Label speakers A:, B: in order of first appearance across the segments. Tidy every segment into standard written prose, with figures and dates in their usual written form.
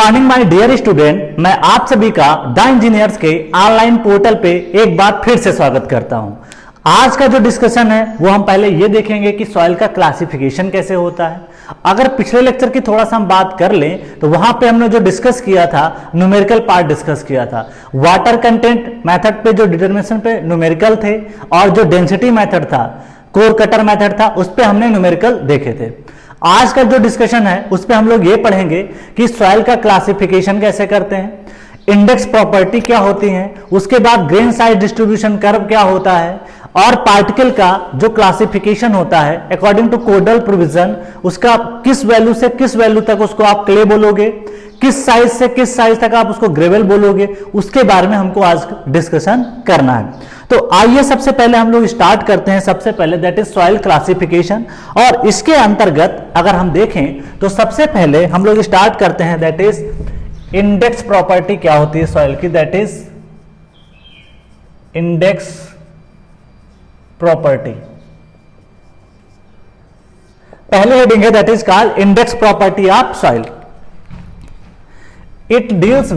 A: Morning my dear student, मैं आप सभी का द इंजीनियर्स के ऑनलाइन पोर्टल पे एक बार फिर से स्वागत करता हूं। आज का जो डिस्कशन है वो हम पहले ये देखेंगे कि सॉइल का क्लासिफिकेशन कैसे होता है। अगर पिछले लेक्चर की थोड़ा सा हम बात कर लें तो वहां पे हमने जो डिस्कस किया था न्यूमेरिकल पार्ट डिस्कस किया था। वाटर कंटेंट मेथड पे जो डिटरमिनेशन पे न्यूमेरिकल थे और जो डेंसिटी मेथड था, कोर कटर मेथड था, उस पे हमने न्यूमेरिकल देखे थे। आज का जो डिस्कशन है उस पे हम लोग ये पढ़ेंगे कि सॉइल का क्लासिफिकेशन कैसे करते हैं, इंडेक्स प्रॉपर्टी क्या होती है, उसके बाद ग्रेन साइज डिस्ट्रीब्यूशन कर्व क्या होता है, और पार्टिकल का जो क्लासिफिकेशन होता है अकॉर्डिंग टू कोडल प्रोविजन, उसका किस वैल्यू से किस वैल्यू तक उसको आप क्ले बोलोगे, किस साइज से किस साइज तक आप उसको ग्रेवल बोलोगे, उसके बारे में हमको आज डिस्कशन करना है। तो आइए सबसे पहले हम लोग स्टार्ट करते हैं। सबसे पहले दैट इज सॉइल क्लासिफिकेशन, और इसके अंतर्गत अगर हम देखें तो सबसे पहले हम लोग स्टार्ट करते हैं दैट इज इंडेक्स प्रॉपर्टी क्या होती है सॉइल की, दैट इज इंडेक्स प्रॉपर्टी। पहले हेडिंग है that is called index property of soil. It deals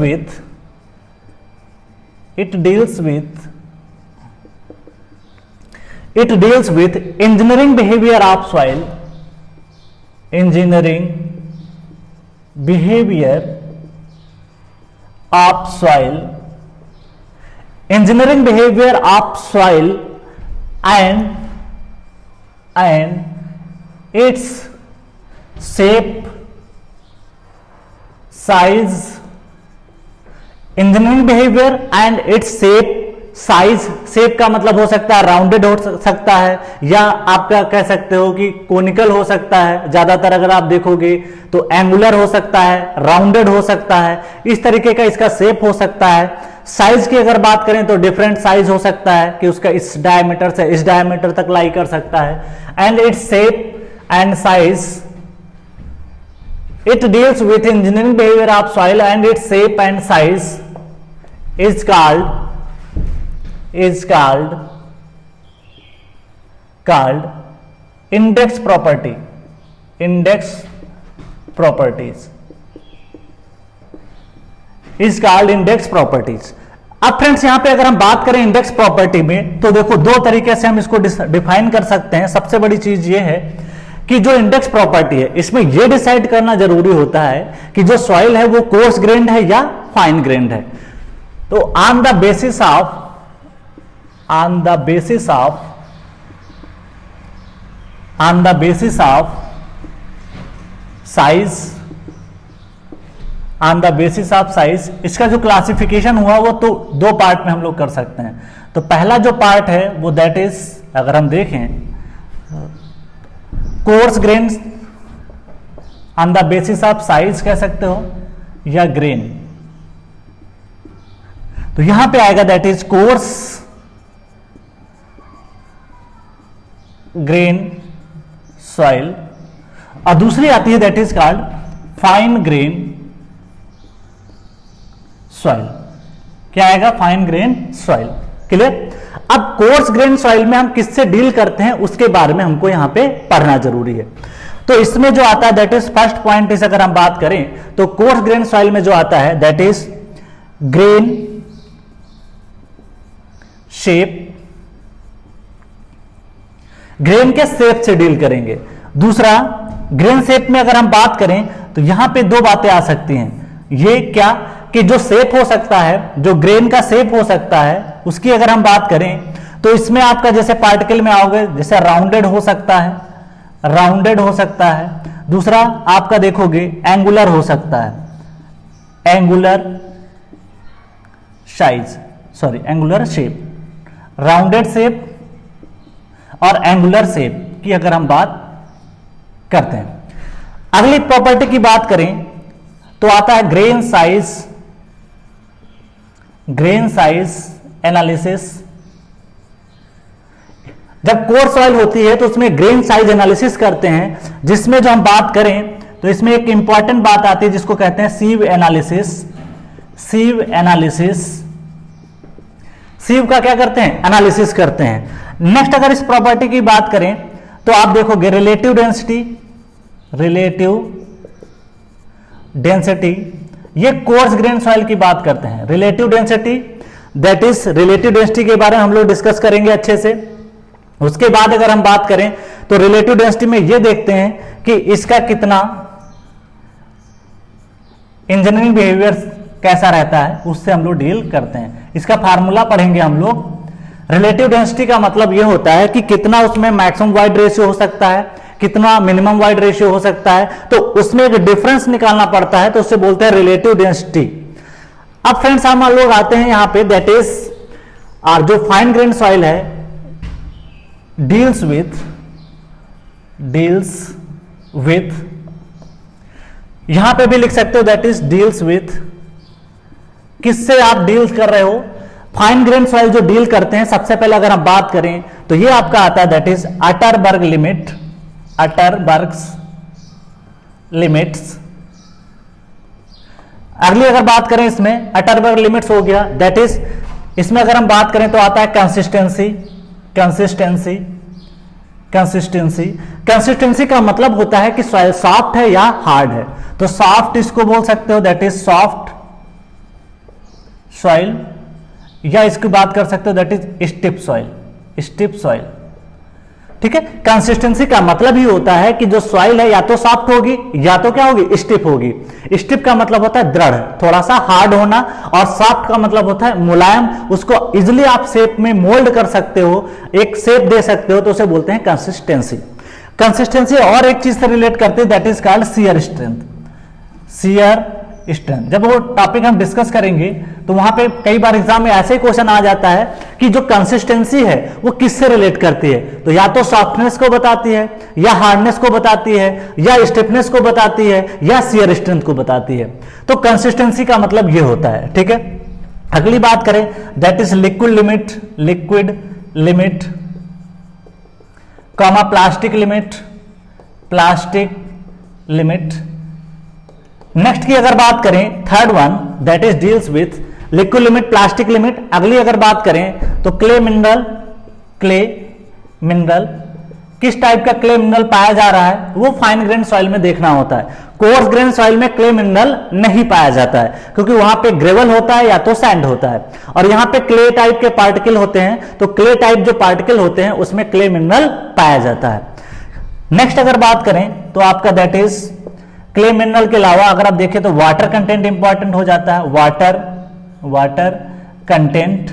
A: with engineering behavior of soil, engineering behavior of soil and its shape, size, engineering behavior and its shape, shape का मतलब हो सकता है rounded हो सकता है, या आपका कह सकते हो कि कोनिकल हो सकता है। ज्यादातर अगर आप देखोगे तो एंगुलर हो सकता है, राउंडेड हो सकता है, इस तरीके का इसका शेप हो सकता है। साइज की अगर बात करें तो डिफरेंट साइज हो सकता है कि उसका इस डायमीटर से इस डायमीटर तक लाई कर सकता है। And its shape and size, it deals with engineering behaviour of soil and its shape and size is called index properties। अब फ्रेंड्स यहां पे अगर हम बात करें इंडेक्स प्रॉपर्टी में तो देखो दो तरीके से हम इसको डिफाइन कर सकते हैं। सबसे बड़ी चीज ये है कि जो इंडेक्स प्रॉपर्टी है इसमें यह डिसाइड करना जरूरी होता है कि जो सॉइल है वो कोर्स ग्रेन्ड है या फाइन ग्रेन्ड है। तो on the basis of size, इसका जो क्लासिफिकेशन हुआ वो तो दो पार्ट में हम लोग कर सकते हैं। तो पहला जो पार्ट है वो दैट इज, अगर हम देखें, coarse grain on the basis of size कह सकते हो या ग्रेन। तो यहां पे आएगा that is course grain soil, और दूसरी आती है that is called fine grain soil. क्या आएगा? Fine grain soil. क्लियर? अब कोर्स ग्रेन सॉइल में हम किससे डील करते हैं उसके बारे में हमको यहां पे पढ़ना जरूरी है। तो इसमें जो आता है दैट इज फर्स्ट पॉइंट इस अगर हम बात करें तो कोर्स ग्रेन सॉइल में जो आता है that is grain shape, grain के शेप से डील करेंगे। दूसरा, ग्रेन शेप में अगर हम बात करें तो यहां पे दो बातें आ सकती हैं। ये क्या कि जो शेप हो सकता है, जो ग्रेन का शेप हो सकता है, उसकी अगर हम बात करें तो इसमें आपका जैसे पार्टिकल में आओगे जैसे राउंडेड हो सकता है, दूसरा आपका देखोगे एंगुलर हो सकता है, एंगुलर शेप, राउंडेड शेप और एंगुलर शेप की अगर हम बात करते हैं। अगली प्रॉपर्टी की बात करें तो आता है ग्रेन साइज एनालिसिस। जब कोर सॉइल होती है तो उसमें ग्रेन साइज एनालिसिस करते हैं, जिसमें जो हम बात करें तो इसमें एक इंपॉर्टेंट बात आती है जिसको कहते हैं सीव एनालिसिस। सीव का क्या करते हैं? एनालिसिस करते हैं। नेक्स्ट अगर इस प्रॉपर्टी की बात करें तो आप देखोगे रिलेटिव डेंसिटी ये कोर्स ग्रेन सॉइल की बात करते हैं। Relative density, that is relative density के बारे में हम लोग डिस्कस करेंगे अच्छे से। उसके बाद अगर हम बात करें तो रिलेटिव डेंसिटी में ये देखते हैं कि इसका कितना इंजीनियरिंग बिहेवियर कैसा रहता है, उससे हम लोग डील करते हैं। इसका फार्मूला पढ़ेंगे हम लोग। रिलेटिव डेंसिटी का मतलब यह होता है कि कितना उसमें मैक्सिमम वाइड रेशियो हो सकता है, कितना मिनिमम वाइड रेशियो हो सकता है, तो उसमें एक डिफरेंस निकालना पड़ता है, तो उससे बोलते हैं रिलेटिव डेंसिटी। अब फ्रेंड्स हम लोग आते हैं यहां पे, दैट इज और जो फाइन ग्रेन सॉइल है डील्स विथ यहां पे भी लिख सकते हो, दैट इज डील्स विथ, किससे आप डील कर रहे हो। फाइन ग्रेन सॉइल जो डील करते हैं, सबसे पहले अगर हम बात करें तो ये आपका आता है, that is Atterberg limit, Atterberg's limits. अगली अगर बात करें इसमें अटरबर्ग लिमिट्स हो गया, दैट इज इसमें अगर हम बात करें तो आता है कंसिस्टेंसी। कंसिस्टेंसी कंसिस्टेंसी कंसिस्टेंसी का मतलब होता है कि सॉइल सॉफ्ट है या हार्ड है। तो सॉफ्ट इसको बोल सकते हो, दैट इज सॉफ्ट सॉइल, या इसकी बात कर सकते हो that is stiff soil, stiff soil. ठीक है, कंसिस्टेंसी का मतलब ही होता है कि जो सॉइल है या तो सॉफ्ट होगी या तो क्या होगी, स्टिफ होगी। स्टिफ का मतलब होता है दृढ़, थोड़ा सा हार्ड होना, और सॉफ्ट का मतलब होता है मुलायम, उसको इजिली आप शेप में मोल्ड कर सकते हो, एक शेप दे सकते हो, तो उसे बोलते हैं कंसिस्टेंसी। कंसिस्टेंसी और एक चीज से रिलेट करते हैं, that is called shear strength. Shear strength जब वो टॉपिक हम डिस्कस करेंगे तो वहां पे कई बार एग्जाम में ऐसे क्वेश्चन आ जाता है कि जो कंसिस्टेंसी है वो किससे रिलेट करती है, तो या तो सॉफ्टनेस को बताती है, या हार्डनेस को बताती है, या स्टिफनेस को बताती है, या शियर स्ट्रेंथ को बताती है। तो कंसिस्टेंसी का मतलब ये होता है। ठीक है, अगली बात करें, that is liquid limit, liquid limit comma plastic limit, plastic limit. Next की अगर बात करें third one, that is deals with liquid limit, plastic limit. अगली अगर बात करें तो क्ले मिनरल, क्ले मिनरल किस टाइप का क्ले मिनरल पाया जा रहा है, वो फाइन ग्रेन सॉइल में देखना होता है। कोर्स ग्रेन सॉइल में क्ले मिनरल नहीं पाया जाता है, क्योंकि वहां पे ग्रेवल होता है या तो सैंड होता है, और यहां पे क्ले टाइप के पार्टिकल होते हैं, तो क्ले टाइप जो पार्टिकल होते हैं उसमें क्ले मिनरल पाया जाता है। नेक्स्ट अगर बात करें तो आपका दैट इज क्ले मिनरल के अलावा अगर आप देखें तो वाटर कंटेंट इंपॉर्टेंट हो जाता है, वाटर कंटेंट।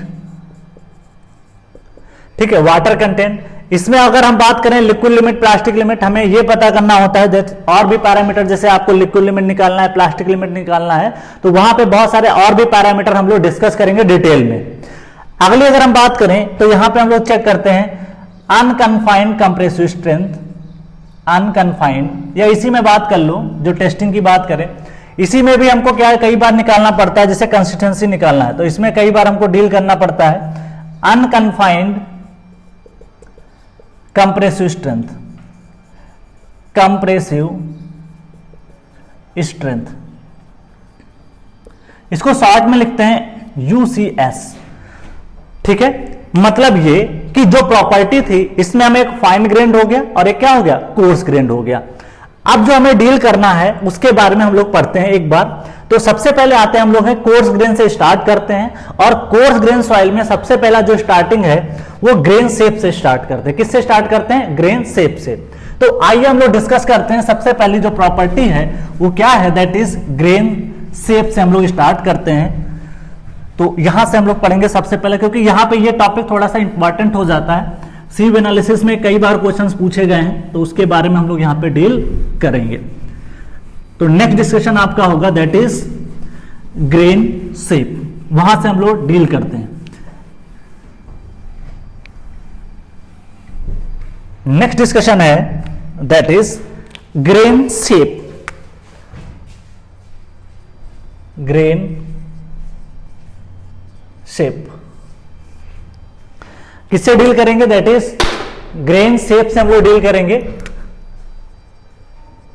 A: ठीक है, वाटर कंटेंट। इसमें अगर हम बात करें लिक्विड लिमिट, प्लास्टिक लिमिट, हमें यह पता करना होता है और भी पैरामीटर, जैसे आपको लिक्विड लिमिट निकालना है, प्लास्टिक लिमिट निकालना है, तो वहां पे बहुत सारे और भी पैरामीटर हम लोग डिस्कस करेंगे डिटेल में। अगली अगर हम बात करें तो यहां पे हम लोग चेक करते हैं अनकन्फाइंड कंप्रेसिव स्ट्रेंथ, अनकन्फाइंड, या इसी में बात कर लो जो टेस्टिंग की बात करें, इसी में भी हमको क्या है कई बार निकालना पड़ता है, जैसे कंसिस्टेंसी निकालना है तो इसमें कई बार हमको डील करना पड़ता है। Unconfined compressive strength, compressive strength, इसको शॉर्ट में लिखते हैं UCS। ठीक है, मतलब ये कि जो प्रॉपर्टी थी इसमें हमें एक फाइन ग्रेन्ड हो गया और एक क्या हो गया, कोर्स ग्रेन्ड हो गया। अब जो हमें डील करना है उसके बारे में हम लोग पढ़ते हैं एक बार। तो सबसे पहले आते हैं हम लोग कोर्स ग्रेन से स्टार्ट करते हैं, और कोर्स ग्रेन सॉइल में सबसे पहला जो स्टार्टिंग है वो ग्रेन शेप से स्टार्ट करते हैं। किससे स्टार्ट करते हैं, ग्रेन शेप से। तो आइए हम लोग डिस्कस करते हैं, सबसे पहली जो प्रॉपर्टी है वो क्या है, दैट इज ग्रेन शेप से हम लोग स्टार्ट करते हैं। तो यहां से हम लोग पढ़ेंगे सबसे पहले, क्योंकि यहां पे ये टॉपिक थोड़ा सा इंपॉर्टेंट हो जाता है, सीव एनालिसिस में कई बार क्वेश्चंस पूछे गए हैं, तो उसके बारे में हम लोग यहां पे डील करेंगे। तो नेक्स्ट डिस्कशन आपका होगा दैट इज ग्रेन शेप, वहां से हम लोग डील करते हैं। नेक्स्ट डिस्कशन है that is grain shape, grain shape किससे डील करेंगे, दैट इज ग्रेन शेप से हम लोग डील करेंगे,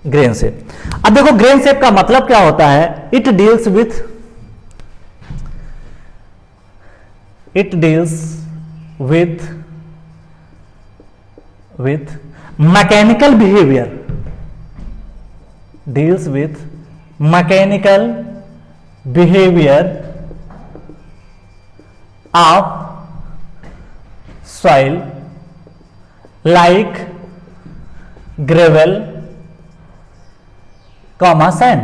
A: ग्रेन शेप। अब देखो ग्रेन शेप का मतलब क्या होता है, it deals with mechanical behaviour, deals with mechanical behaviour of soil like gravel comma sand.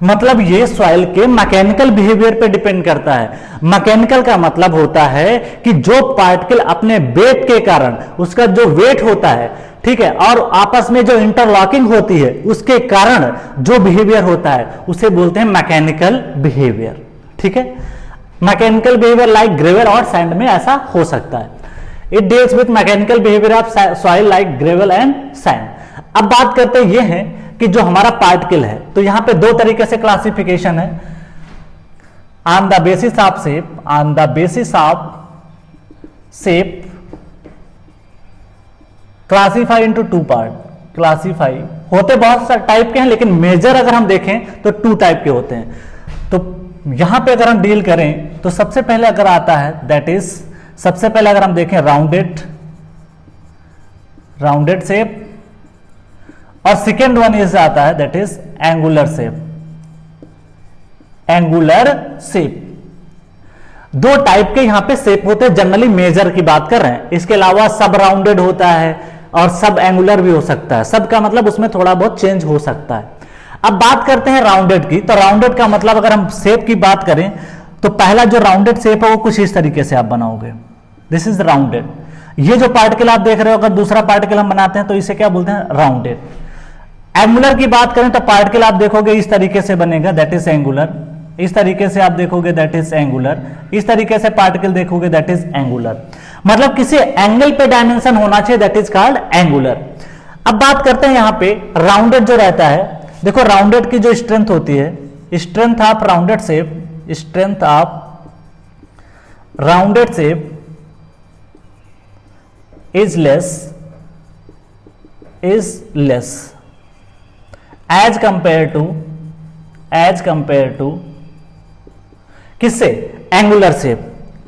A: मतलब ये सॉइल के मैकेनिकल बिहेवियर पे डिपेंड करता है। मैकेनिकल का मतलब होता है कि जो पार्टिकल अपने वेट के कारण, उसका जो वेट होता है, ठीक है, और आपस में जो इंटरलॉकिंग होती है उसके कारण जो बिहेवियर होता है उसे बोलते हैं मैकेनिकल बिहेवियर। ठीक है, मैकेनिकल बिहेवियर लाइक ग्रेवल और सैंड में ऐसा हो सकता है। It deals with mechanical behaviour of soil like gravel and sand. अब बात करते ये हैं कि जो हमारा पार्टिकल है, तो यहां पे दो तरीके से क्लासिफिकेशन है। On the basis of shape, on the basis of shape classify into two part. Classify होते बहुत सारे टाइप के हैं, लेकिन मेजर अगर हम देखें तो टू टाइप के होते हैं। तो यहां पे अगर हम डील करें तो सबसे पहले अगर आता है दैट इज, सबसे पहले अगर हम देखें राउंडेड शेप, और सेकेंड वन इज आता है that is angular shape. Angular shape दो टाइप के यहां पे शेप होते हैं, जनरली मेजर की बात कर रहे हैं। इसके अलावा सब राउंडेड होता है और सब एंगुलर भी हो सकता है। सब का मतलब उसमें थोड़ा बहुत चेंज हो सकता है। अब बात करते हैं राउंडेड की। तो राउंडेड का मतलब अगर हम शेप की बात करें तो पहला जो राउंडेड शेप है वो कुछ इस तरीके से आप बनाओगे, दिस इज राउंडेड। ये जो पार्टिकल आप देख रहे हो, अगर दूसरा पार्टिकल हम बनाते हैं तो इसे क्या बोलते हैं, राउंडेड। एंगुलर की बात करें तो पार्टिकल आप देखोगे इस तरीके से बनेगा, दैट इज एंगुलर। इस तरीके से आप देखोगे दैट इज एंगुलर। इस तरीके से पार्टिकल देखोगे दैट इज एंगुलर। मतलब किसी एंगल पे डायमेंशन होना चाहिए, दैट इज कॉल्ड एंगुलर। अब बात करते हैं यहां पे राउंडेड जो रहता है। देखो राउंडेड की जो स्ट्रेंथ होती है, strength of rounded shape, strength of rounded shape is less as compare to किससे, एंगुलर शेप।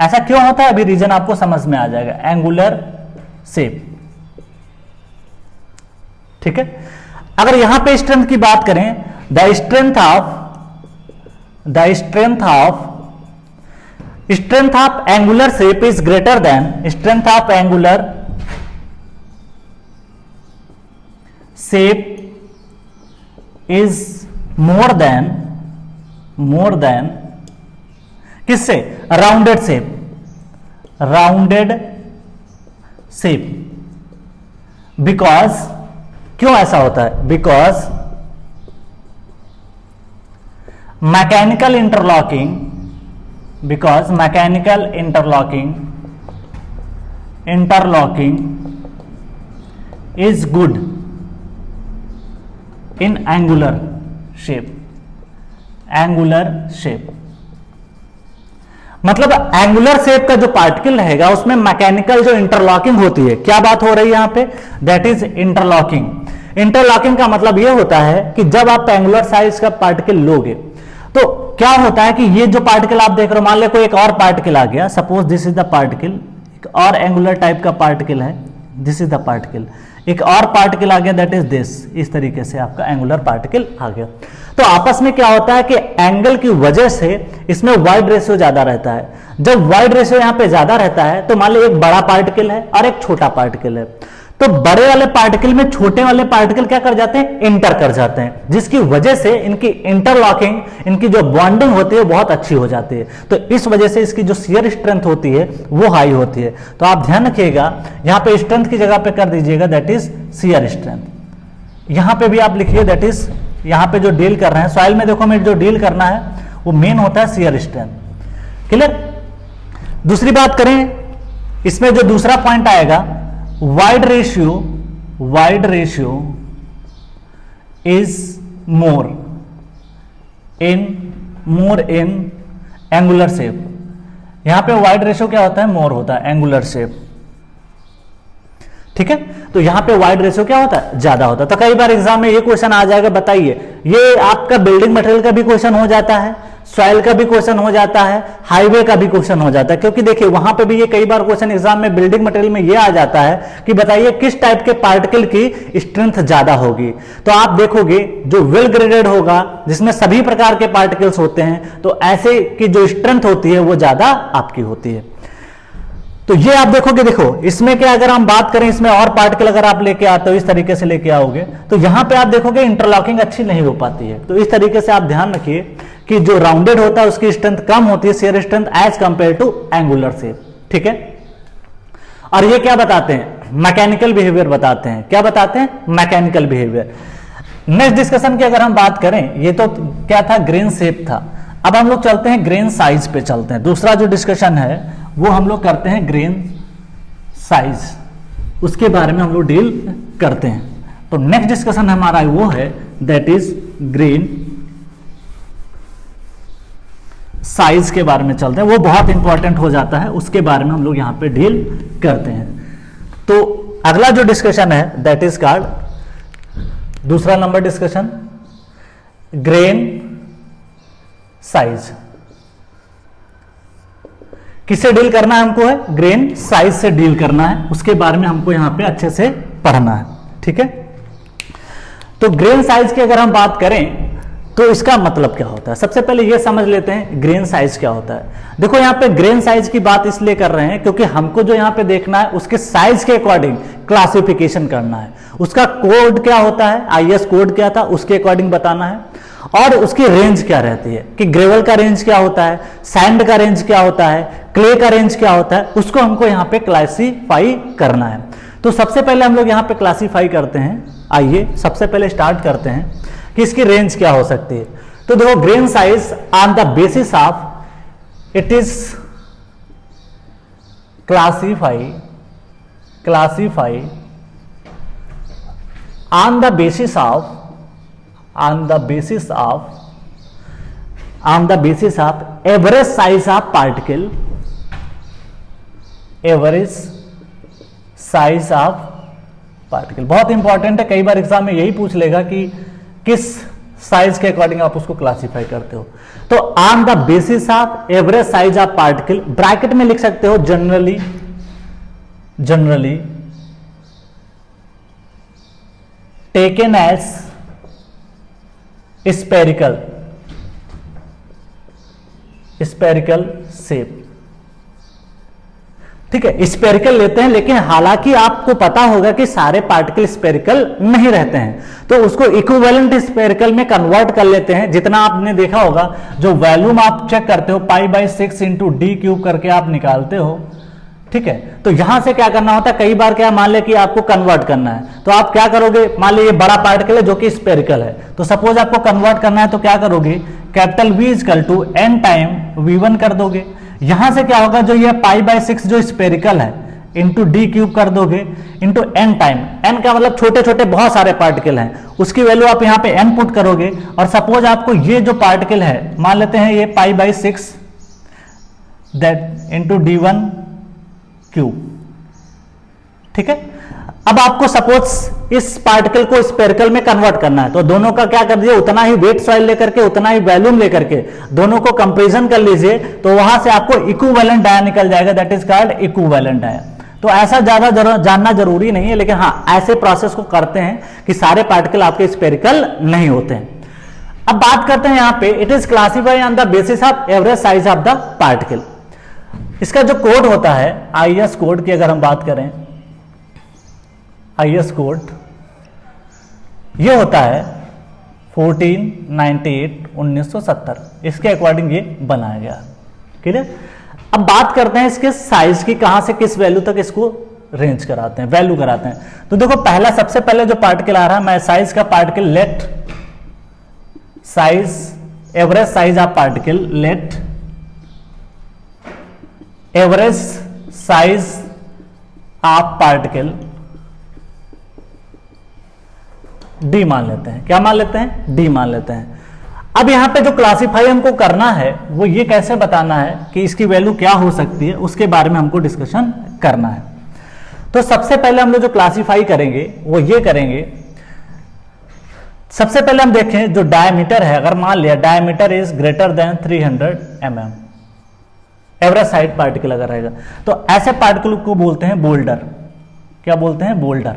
A: ऐसा क्यों होता है, अभी रीजन आपको समझ में आ जाएगा। एंगुलर शेप, ठीक है। अगर यहां पे स्ट्रेंथ की बात करें, the strength of angular shape is greater than strength of angular shape is more than किससे, राउंडेड शेप। बिकॉज, क्यों ऐसा होता है, because mechanical interlocking is good in angular shape. मतलब एंगुलर शेप का जो पार्टिकल रहेगा उसमें मैकेनिकल जो इंटरलॉकिंग होती है, क्या बात हो रही है यहां पे, दैट इज इंटरलॉकिंग का मतलब यह होता है कि जब आप एंगुलर साइज का पार्टिकल लोगे तो क्या होता है कि ये जो पार्टिकल आप देख रहे हो, मान लो कोई एक और पार्टिकल आ गया, suppose this is the particle, एक और एंगुलर टाइप का पार्टिकल है, दिस इज द पार्टिकल, एक और पार्टिकल आ गया दैट इज दिस, इस तरीके से आपका एंगुलर पार्टिकल आ गया। तो आपस में क्या होता है कि एंगल की वजह से इसमें वाइड रेशियो ज्यादा रहता है। जब वाइड रेशियो यहां पे ज्यादा रहता है तो मान लो एक बड़ा पार्टिकल है और एक छोटा पार्टिकल है, तो बड़े वाले पार्टिकल में छोटे वाले पार्टिकल क्या कर जाते हैं, इंटर कर जाते हैं, जिसकी वजह से इनकी इंटरलॉकिंग, इनकी जो बॉन्डिंग होती है बहुत अच्छी हो जाती है। तो इस वजह से इसकी जो शियर स्ट्रेंथ होती है वो हाई होती है। तो आप ध्यान रखिएगा, यहां पे स्ट्रेंथ की जगह पे कर दीजिएगा दैट इज शियर स्ट्रेंथ। यहां पे भी आप लिखिए दैट इज, यहां पे जो डील कर रहे हैं सॉइल में, देखो हमें जो डील करना है वो मेन होता है शियर स्ट्रेंथ। क्लियर। दूसरी बात करें, इसमें जो दूसरा पॉइंट आएगा, void ratio is more in angular shape. यहां पे वाइड रेशियो क्या होता है, मोर होता है एंगुलर शेप, ठीक है। तो यहां पे वाइड रेशियो क्या होता है, ज्यादा होता है। तो कई बार एग्जाम में ये क्वेश्चन आ जाएगा, बताइए, ये आपका बिल्डिंग मटेरियल का भी क्वेश्चन हो जाता है, सॉइल का भी क्वेश्चन हो जाता है, हाईवे का भी क्वेश्चन हो जाता है, क्योंकि देखिए वहां पे भी ये कई बार क्वेश्चन एग्जाम में बिल्डिंग मटेरियल में ये आ जाता है कि बताइए किस टाइप के पार्टिकल की स्ट्रेंथ ज्यादा होगी। तो आप देखोगे जो वेल ग्रेडेड होगा, जिसमें सभी प्रकार के पार्टिकल्स होते हैं, तो ऐसे की जो स्ट्रेंथ होती है वो ज्यादा आपकी होती है। तो ये आप देखोगे, देखो इसमें क्या, अगर हम बात करें इसमें और पार्टिकल अगर आप लेके आते हो, इस तरीके से लेके आओगे, तो यहां पे आप देखोगे इंटरलॉकिंग अच्छी नहीं हो पाती है। तो इस तरीके से आप ध्यान रखिए कि जो राउंडेड होता है उसकी स्ट्रेंथ कम होती है, shear strength as compare to angular shape, ठीक है। और ये क्या बताते हैं, मैकेनिकल बिहेवियर बताते हैं। क्या बताते हैं, मैकेनिकल बिहेवियर। नेक्स्ट डिस्कशन की अगर हम बात करें, ये तो क्या था, ग्रेन शेप था। अब हम लोग चलते हैं ग्रेन साइज पे चलते हैं। दूसरा जो डिस्कशन है वो हम लोग करते हैं ग्रेन साइज, उसके बारे में हम लोग डील करते हैं। तो नेक्स्ट डिस्कशन हमारा वो है दैट इज ग्रेन साइज के बारे में चलते हैं। वो बहुत इंपॉर्टेंट हो जाता है, उसके बारे में हम लोग यहां पे डील करते हैं। तो अगला जो डिस्कशन है दैट इज कॉल्ड, दूसरा नंबर डिस्कशन, ग्रेन साइज। किससे डील करना है हमको, है ग्रेन साइज से डील करना है, उसके बारे में हमको यहां पे अच्छे से पढ़ना है, ठीक है। तो ग्रेन साइज की अगर हम बात करें तो इसका मतलब क्या होता है, सबसे पहले ये समझ लेते हैं ग्रेन साइज क्या होता है। देखो यहां पे ग्रेन साइज की बात इसलिए कर रहे हैं क्योंकि हमको जो यहां पे देखना है उसके साइज के अकॉर्डिंग क्लासिफिकेशन करना है। उसका कोड क्या होता है, आईएस कोड क्या था, उसके अकॉर्डिंग बताना है, और उसकी रेंज क्या रहती है कि ग्रेवल का रेंज क्या होता है, सैंड का रेंज क्या होता है, क्ले का रेंज क्या होता है, उसको हमको यहां पे क्लासीफाई करना है। तो सबसे पहले हम लोग यहां पे क्लासीफाई करते हैं। आइए सबसे पहले स्टार्ट करते हैं कि इसकी रेंज क्या हो सकती है। तो देखो grain size on the basis of it is classify on the basis of average size of particle, average size of particle. बहुत इंपॉर्टेंट है, कई बार एग्जाम में यही पूछ लेगा कि किस साइज के अकॉर्डिंग आप उसको क्लासिफाई करते हो। तो on the basis of average size of particle, bracket में लिख सकते हो generally taken as spherical shape, ठीक है, स्पेरिकल लेते हैं। लेकिन हालांकि आपको पता होगा कि सारे पार्टिकल स्पेरिकल नहीं रहते हैं, तो उसको इक्विवेलेंट स्पेरिकल में कन्वर्ट कर लेते हैं। जितना आपने देखा होगा, जो वॉल्यूम आप चेक करते हो π/6 इंटू डी क्यूब करके आप निकालते हो, ठीक है। तो यहां से क्या करना होता है, कई बार क्या मान ले कि आपको कन्वर्ट करना है, तो आप क्या करोगे, मान लीजिए बड़ा पार्टिकल है जो कि स्पेरिकल है, तो सपोज आपको कन्वर्ट करना है, तो क्या करोगे, capital V equal to n time V1 कर दोगे। यहां से क्या होगा, जो ये π/6 जो स्पेरिकल है इंटू डी क्यूब कर दोगे इंटू n टाइम, n का मतलब छोटे छोटे बहुत सारे पार्टिकल हैं, उसकी वैल्यू आप यहां पे n पुट करोगे। और सपोज आपको ये जो पार्टिकल है, मान लेते हैं ये π/6 दैट इंटू d1 क्यूब, ठीक है। अब आपको सपोज इस पार्टिकल को स्पेरिकल में कन्वर्ट करना है, तो दोनों का क्या कर दीजिए, उतना ही वेट सॉइल लेकर के, उतना ही वॉल्यूम लेकर के दोनों को कंपेरिजन कर लीजिए, तो वहां से आपको इक्विवेलेंट डाया निकल जाएगा, that is called equivalent dia. तो ऐसा ज्यादा जानना जरूरी नहीं है, लेकिन हाँ ऐसे प्रोसेस को करते हैं कि सारे पार्टिकल आपके स्पेरिकल नहीं होते हैं। अब बात करते हैं यहां पे, it is classified on the basis of average size of the particle. इसका जो कोड होता है, आईएस कोड की अगर हम बात करें, आईएस कोड ये होता है 1498/1970, इसके अकॉर्डिंग ये बनाया गया, क्लियर। अब बात करते हैं इसके साइज की, कहां से किस वैल्यू तक इसको रेंज कराते हैं, वैल्यू कराते हैं। तो देखो पहला सबसे पहले जो पार्टिकल आ रहा है, मैं साइज का particle let size, average size of particle, let average size of particle D मान लेते हैं। क्या मान लेते हैं, डी मान लेते हैं। अब यहां पे जो क्लासिफाई हमको करना है वो ये कैसे बताना है कि इसकी वैल्यू क्या हो सकती है, उसके बारे में हमको डिस्कशन करना है। तो सबसे पहले हम लोग जो क्लासिफाई करेंगे वो ये करेंगे सबसे पहले हम देखें जो डायमीटर है, अगर मान लिया diameter is greater than 300 mm, average side particle अगर रहेगा, तो ऐसे पार्टिकल को बोलते हैं बोल्डर। क्या बोलते हैं? बोल्डर।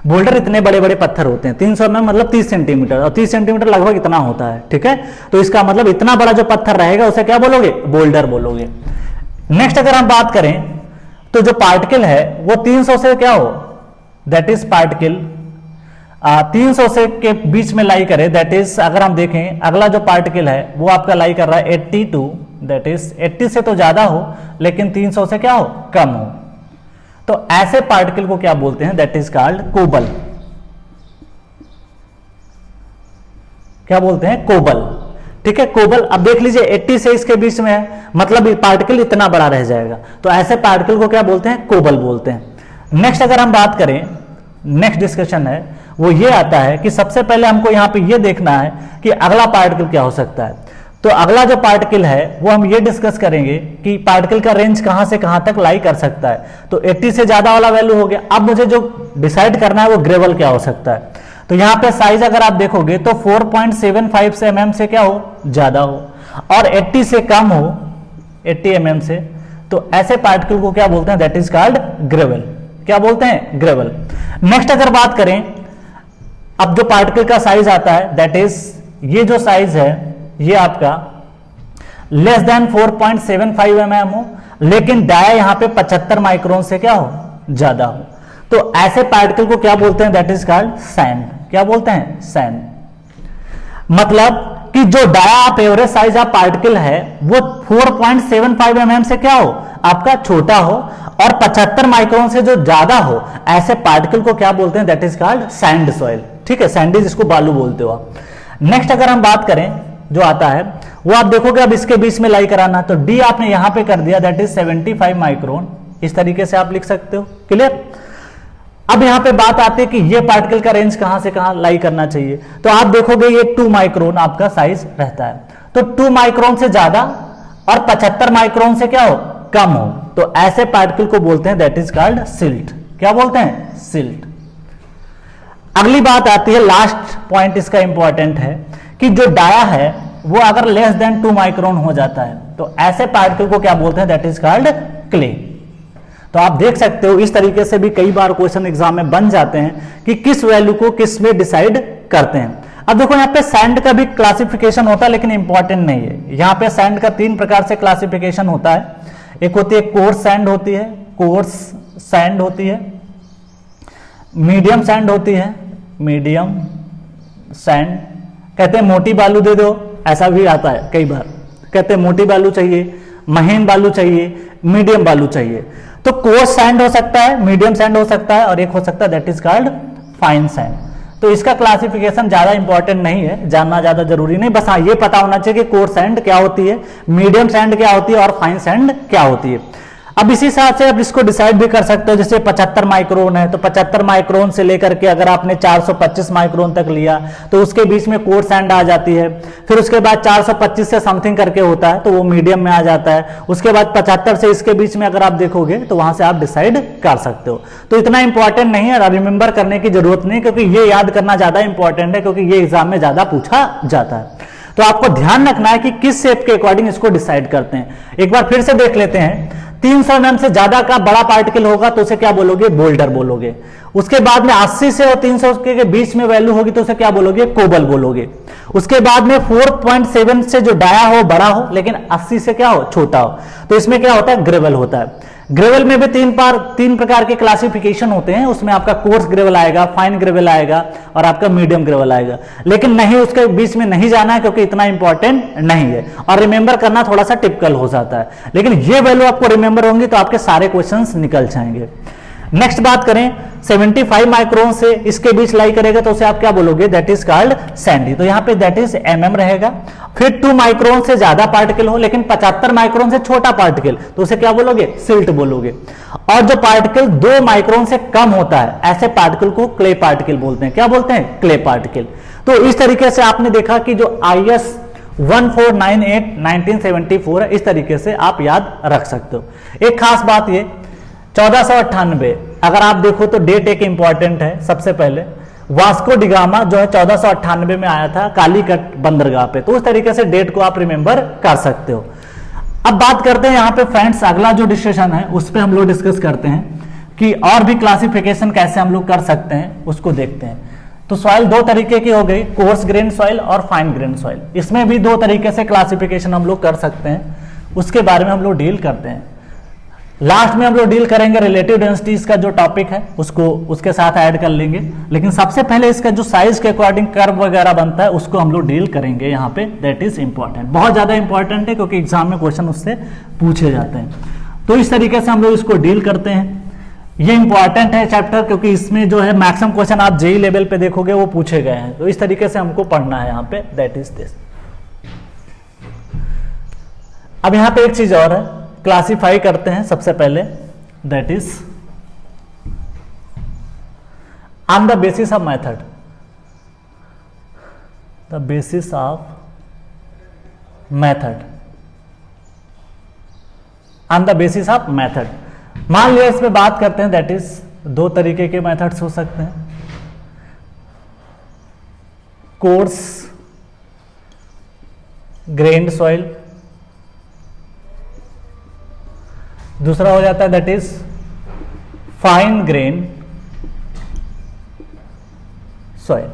A: बोल्डर इतने बड़े बड़े पत्थर होते हैं, 300 mm मतलब 30 सेंटीमीटर, और 30 सेंटीमीटर लगभग इतना होता है, ठीक है। तो इसका मतलब इतना बड़ा जो पत्थर रहेगा उसे क्या बोलोगे? बोल्डर बोलोगे। नेक्स्ट अगर हम बात करें तो जो पार्टिकल है वो 300 से क्या हो, दैट इज पार्टिकल 300 से के बीच में लाई करे, दैट इज अगर हम देखें अगला जो पार्टिकल है वो आपका लाई कर रहा है 82, दैट इज 80 से तो ज्यादा हो लेकिन 300 से क्या हो, कम हो, तो ऐसे पार्टिकल को क्या बोलते हैं? That is called cobble. क्या बोलते हैं? कोबल। ठीक है, कोबल। अब देख लीजिए 80 से इसके बीच में है, मतलब पार्टिकल इतना बड़ा रह जाएगा, तो ऐसे पार्टिकल को क्या बोलते हैं? कोबल बोलते हैं। नेक्स्ट अगर हम बात करें, नेक्स्ट डिस्कशन है वो ये आता है कि सबसे पहले हमको यहां पे ये देखना है कि अगला पार्टिकल क्या हो सकता है। तो अगला जो पार्टिकल है वो हम ये डिस्कस करेंगे कि पार्टिकल का रेंज कहां से कहां तक लाई कर सकता है। तो 80 से ज्यादा वाला वैल्यू हो गया। अब मुझे जो डिसाइड करना है वो ग्रेवल क्या हो सकता है। तो यहां पे साइज अगर आप देखोगे तो 4.75 से mm से क्या हो, ज्यादा हो, और 80 से कम हो, 80 mm से, तो ऐसे पार्टिकल को क्या बोलते हैं? That is called gravel. क्या बोलते हैं? ग्रेवल। नेक्स्ट अगर बात करें, अब जो पार्टिकल का साइज आता है दैट इज, ये जो साइज है ये आपका लेस देन 4.75 mm हो, लेकिन डाया यहां पे 75 माइक्रोन से क्या हो, ज्यादा हो, तो ऐसे पार्टिकल को क्या बोलते हैं? That is called sand. क्या बोलते हैं? सैंड। मतलब कि जो डाया आप एवरेज साइज ऑफ पार्टिकल है वो 4.75 mm से क्या हो, आपका छोटा हो, और 75 माइक्रोन से जो ज्यादा हो, ऐसे पार्टिकल को क्या बोलते हैं? That is called sand soil. ठीक है, सैंडी जिसको बालू बोलते हो आप। नेक्स्ट अगर हम बात करें जो आता है वो आप देखोगे, अब इसके बीच में लाई कराना, तो डी आपने यहां पे कर दिया, दैट इज 75 माइक्रोन। इस तरीके से आप लिख सकते हो। क्लियर? अब यहां पे बात आती है कि ये पार्टिकल का रेंज कहां से कहां लाई करना चाहिए। तो आप देखोगे ये 2 माइक्रोन आपका साइज रहता है, तो 2 माइक्रोन से ज्यादा और 75 माइक्रोन से क्या हो, कम हो, तो ऐसे पार्टिकल को बोलते हैं दैट इज कॉल्ड सिल्ट। क्या बोलते हैं? सिल्ट। अगली बात आती है, लास्ट पॉइंट इसका इंपॉर्टेंट है कि जो डाया है वो अगर लेस देन 2 माइक्रोन हो जाता है तो ऐसे पार्टिकल को क्या बोलते हैं? That is called clay. तो आप देख सकते हो इस तरीके से भी कई बार क्वेश्चन एग्जाम में बन जाते हैं कि किस वैल्यू को किस में डिसाइड करते हैं। अब देखो यहाँ पे सैंड का भी क्लासिफिकेशन होता है, लेकिन इंपॉर्टेंट नहीं है। यहाँ पे सैंड का 3 प्रकार से क्लासिफिकेशन होता है। एक होती है कोर्स सैंड होती है, कोर्स सैंड होती है, मीडियम सैंड होती है, मीडियम सैंड, कहते हैं मोटी बालू दे दो, ऐसा भी आता है कई बार, कहते हैं मोटी बालू चाहिए, महीन बालू चाहिए, मीडियम बालू चाहिए। तो कोर्स सैंड हो सकता है, मीडियम सैंड हो सकता है, और एक हो सकता है that is called fine sand. तो इसका क्लासिफिकेशन ज्यादा इंपॉर्टेंट नहीं है, जानना ज्यादा जरूरी नहीं, बस हाँ ये पता होना चाहिए कि कोर्स सैंड क्या होती है, मीडियम सैंड क्या होती है, और फाइन सैंड क्या होती है। अब इसी हिसाब से आप इसको डिसाइड भी कर सकते हो। जैसे 75 माइक्रोन है तो 75 माइक्रोन से लेकर के अगर आपने 425 माइक्रोन तक लिया तो उसके बीच में कोर्स सैंड आ जाती है। फिर उसके बाद 425 से समथिंग करके होता है तो वो मीडियम में आ जाता है। उसके बाद 75 से इसके बीच में अगर आप देखोगे तो वहां से आप डिसाइड कर सकते हो। तो इतना इंपॉर्टेंट नहीं है, रिमेंबर करने की जरूरत नहीं, क्योंकि ये याद करना ज्यादा इंपॉर्टेंट है, क्योंकि ये एग्जाम में ज्यादा पूछा जाता है। तो आपको ध्यान रखना है कि किस शेप के अकॉर्डिंग इसको डिसाइड करते हैं। एक बार फिर से देख लेते हैं। 300 mm से ज्यादा का बड़ा पार्टिकल होगा तो उसे क्या बोलोगे? बोल्डर बोलोगे। उसके बाद में 80 से और 300 के बीच में वैल्यू होगी तो उसे क्या बोलोगे? कोबल बोलोगे। उसके बाद में 4.7 से जो डाया हो बड़ा हो, लेकिन 80 से क्या हो? छोटा हो, तो इसमें क्या होता है? ग्रेवल होता है। ग्रेवल में भी 3 प्रकार के क्लासिफिकेशन होते हैं। उसमें आपका कोर्स ग्रेवल आएगा, फाइन ग्रेवल आएगा, और आपका मीडियम ग्रेवल आएगा। लेकिन नहीं, उसके बीच में नहीं जाना है, क्योंकि इतना इंपॉर्टेंट नहीं है, और रिमेंबर करना थोड़ा सा टिपिकल हो जाता है। लेकिन ये वैल्यू आपको रिमेंबर होंगी तो आपके सारे क्वेश्चंस निकल जाएंगे। नेक्स्ट बात करें, 75 माइक्रोन से इसके बीच लाई करेगा तो उसे आप क्या बोलोगे? That is called Sandy. तो यहाँ पे दैट इज mm रहेगा। फिर 2 माइक्रोन से ज्यादा पार्टिकल हो लेकिन 75 माइक्रोन से छोटा पार्टिकल तो उसे क्या बोलोगे? सिल्ट बोलोगे। और जो पार्टिकल 2 माइक्रोन से कम होता है ऐसे पार्टिकल को क्ले पार्टिकल बोलते हैं। क्या बोलते हैं? Clay particle. तो इस तरीके से आपने देखा कि जो IS 1498 1974 है, इस तरीके से आप याद रख सकते हो। एक खास बात ये 1498, अगर आप देखो तो डेट एक इंपॉर्टेंट है। सबसे पहले वास्को डिगामा जो है 1498 में आया था कालीकट बंदरगाह पे। तो उस तरीके से डेट को आप रिमेंबर कर सकते हो। अब बात करते हैं यहाँ पे फ्रेंड्स, अगला जो डिस्कशन है उस पर हम लोग डिस्कस करते हैं कि और भी क्लासिफिकेशन कैसे हम लोग कर सकते हैं उसको देखते हैं। तो सॉइल दो तरीके की हो गई, कोर्स ग्रेन सॉइल और फाइन ग्रेन सॉइल। इसमें भी दो तरीके से क्लासिफिकेशन हम लोग कर सकते हैं, उसके बारे में हम लोग डील करते हैं। लास्ट में हम लोग डील करेंगे रिलेटिव डेंसिटीज का जो टॉपिक है उसको उसके साथ ऐड कर लेंगे, लेकिन सबसे पहले इसका जो साइज के अकॉर्डिंग कर्व वगैरह बनता है उसको हम लोग डील करेंगे यहाँ पे। दैट इज इंपॉर्टेंट, बहुत ज्यादा इंपॉर्टेंट है क्योंकि एग्जाम में क्वेश्चन उससे पूछे जाते हैं। तो इस तरीके से हम लोग इसको डील करते हैं। ये इंपॉर्टेंट है चैप्टर क्योंकि इसमें जो है मैक्सिमम क्वेश्चन आप जेई लेवल पे देखोगे वो पूछे गए हैं। तो इस तरीके से हमको पढ़ना है यहाँ पे। That is this. अब यहाँ पे एक चीज और है, क्लासिफाई करते हैं सबसे पहले। That is on the basis of method, the basis of method, on the basis of method. मान लिया इस पे बात करते हैं, दैट इज दो तरीके के मेथड्स हो सकते हैं, कोर्स ग्रेन्ड सॉइल, दूसरा हो जाता है that is fine grain soil.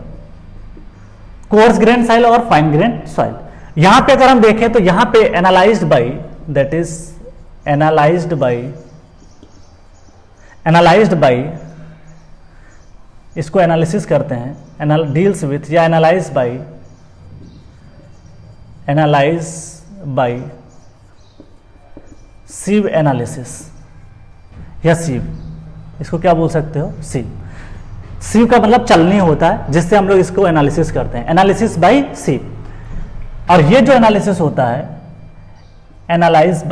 A: Coarse grain soil और फाइन ग्रेन सॉइल। यहां पे अगर हम देखें तो यहां पे analyzed by, that is analyzed by, इसको एनालिसिस करते हैं, डील्स विथ या एनालाइज बाय सीव एनालिसिस या सीव, इसको क्या बोल सकते हो, सीव। सीव का मतलब चलनी होता है जिससे हम लोग इसको एनालिसिस करते हैं, एनालिसिस बाय सीव। और ये जो एनालिसिस होता है एनालाइज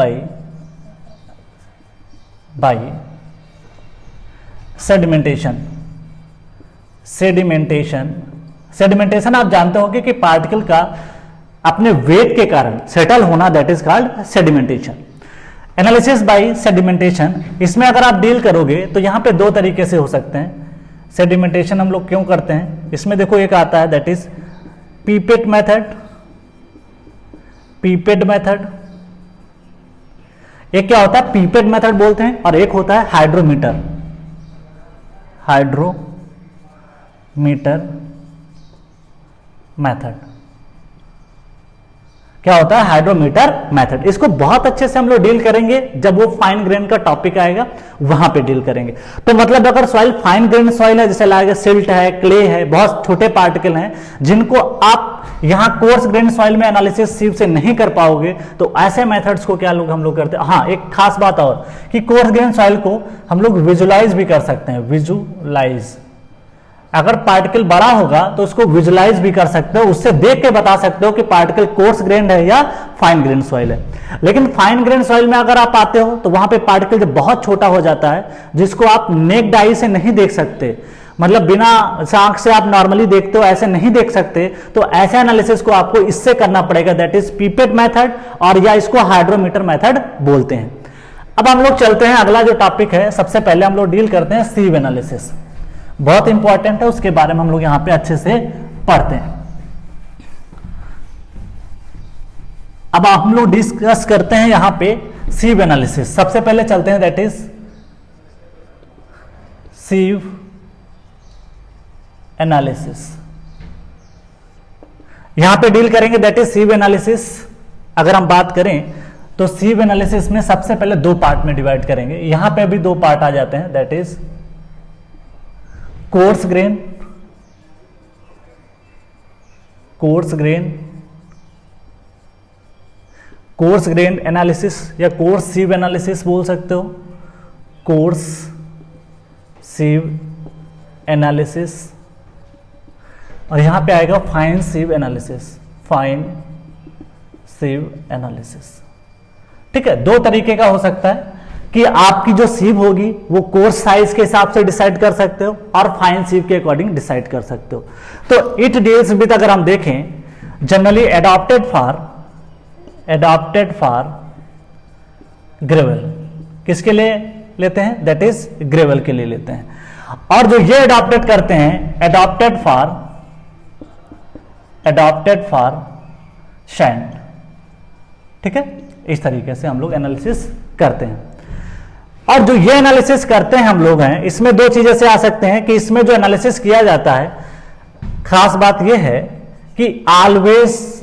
A: बाय सेडिमेंटेशन। सेडिमेंटेशन आप जानते होंगे कि पार्टिकल का अपने वेट के कारण सेटल होना, that is called sedimentation. Analysis bye sedimentation, इसमें अगर आप डील करोगे तो यहां पे दो तरीके से हो सकते हैं। सेडिमेंटेशन हम लोग क्यों करते हैं, इसमें देखो एक आता है दैट इज पीपेट मेथड। एक क्या होता है, पीपेट मेथड बोलते हैं, और एक होता है हाइड्रोमीटर मेथड। क्या होता है, हाइड्रोमीटर मेथड। इसको बहुत अच्छे से हम लोग डील करेंगे जब वो फाइन ग्रेन का टॉपिक आएगा, वहां पे डील करेंगे। तो मतलब अगर सॉइल फाइन ग्रेन सॉइल है, जैसे लाइक सिल्ट है, क्ले है, बहुत छोटे पार्टिकल हैं जिनको आप यहां कोर्स ग्रेन सॉइल में एनालिसिस सीव से नहीं कर पाओगे, तो ऐसे मेथड्स को क्या हम लोग करते हैं। हाँ, एक खास बात और कि कोर्स ग्रेन सॉइल को हम लोग विजुलाइज भी कर सकते हैं, विजुलाइज। अगर पार्टिकल बड़ा होगा तो उसको विजुलाइज भी कर सकते हो, उससे देख के बता सकते हो कि पार्टिकल कोर्स ग्रेन है या फाइन ग्रेन सॉइल है। लेकिन फाइन ग्रेन सॉइल में अगर आप आते हो तो वहां पे पार्टिकल जब बहुत छोटा हो जाता है, जिसको आप नेक्ड आई से नहीं देख सकते, मतलब बिना आंख से आप नॉर्मली देखते हो ऐसे नहीं देख सकते, तो ऐसे एनालिसिस को आपको इससे करना पड़ेगा, दैट इज पीपेट मेथड, और या इसको हाइड्रोमीटर मेथड बोलते हैं। अब हम लोग चलते हैं, अगला जो टॉपिक है सबसे पहले हम लोग डील करते हैं सीव एनालिसिस। बहुत इंपॉर्टेंट है, उसके बारे में हम लोग यहां पे अच्छे से पढ़ते हैं। अब हम लोग डिस्कस करते हैं यहां पे सीव एनालिसिस। सबसे पहले चलते हैं दैट इज सीव एनालिसिस। यहां पे डील करेंगे दैट इज सीव एनालिसिस। अगर हम बात करें तो सीव एनालिसिस में सबसे पहले दो पार्ट में डिवाइड करेंगे। यहां पे भी दो पार्ट आ जाते हैं, that is coarse grain analysis या कोर्स सीव एनालिसिस बोल सकते हो, कोर्स सीव एनालिसिस। और यहां पे आएगा फाइन सीव एनालिसिस। ठीक है, दो तरीके का हो सकता है कि आपकी जो सीव होगी वो कोर्स साइज के हिसाब से डिसाइड कर सकते हो और फाइन सीव के अकॉर्डिंग डिसाइड कर सकते हो। तो इट डील्स विद, अगर हम देखें, जनरली एडॉप्टेड फॉर ग्रेवल। किसके लिए लेते हैं, दैट इज ग्रेवल के लिए लेते हैं। और जो ये अडॉप्टेड करते हैं, अडॉप्टेड फॉर शैंड, ठीक है, इस तरीके से हम लोग एनालिसिस करते हैं। और जो ये एनालिसिस करते हैं हम लोग हैं, इसमें दो चीजें से आ सकते हैं कि इसमें जो एनालिसिस किया जाता है, खास बात यह है कि ऑलवेज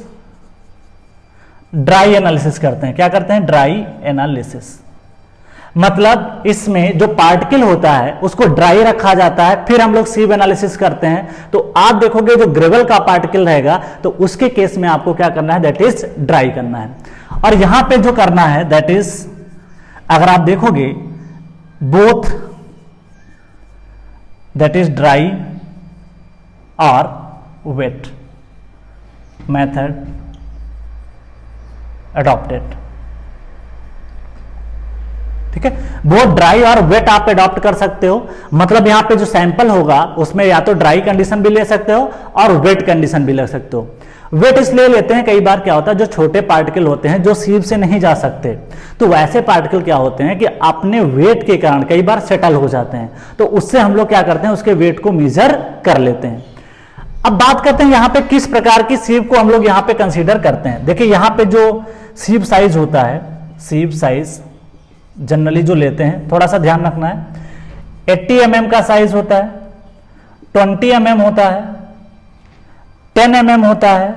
A: ड्राई एनालिसिस करते हैं। क्या करते हैं? Dry analysis. मतलब इसमें जो पार्टिकल होता है उसको ड्राई रखा जाता है, फिर हम लोग सीव एनालिसिस करते हैं। तो आप देखोगे जो ग्रेवल का पार्टिकल रहेगा तो उसके केस में आपको क्या करना है? दैट इज ड्राई करना है। और यहां पे जो करना है दैट इज, अगर आप देखोगे बोथ दैट इज ड्राई और वेट मेथड अडॉप्टेड, ठीक है। बहुत ड्राई और वेट आप अडॉप्ट कर सकते हो। मतलब यहां पे जो सैंपल होगा उसमें या तो ड्राई कंडीशन भी ले सकते हो और वेट कंडीशन भी ले सकते हो। वेट इसलिए लेते हैं, कई बार क्या होता है जो छोटे पार्टिकल होते हैं जो सीव से नहीं जा सकते, तो वैसे पार्टिकल क्या होते हैं कि अपने वेट के कारण कई बार सेटल हो जाते हैं, तो उससे हम लोग क्या करते हैं? उसके वेट को मेजर कर लेते हैं। अब बात करते हैं यहां पे किस प्रकार की सीव को हम लोग यहां पे कंसीडर करते हैं। देखिए यहां पे जो सीव साइज होता है, सीव साइज जनरली जो लेते हैं, थोड़ा सा ध्यान रखना है, 80 mm का साइज होता है, 20 mm होता है, 10 mm होता है,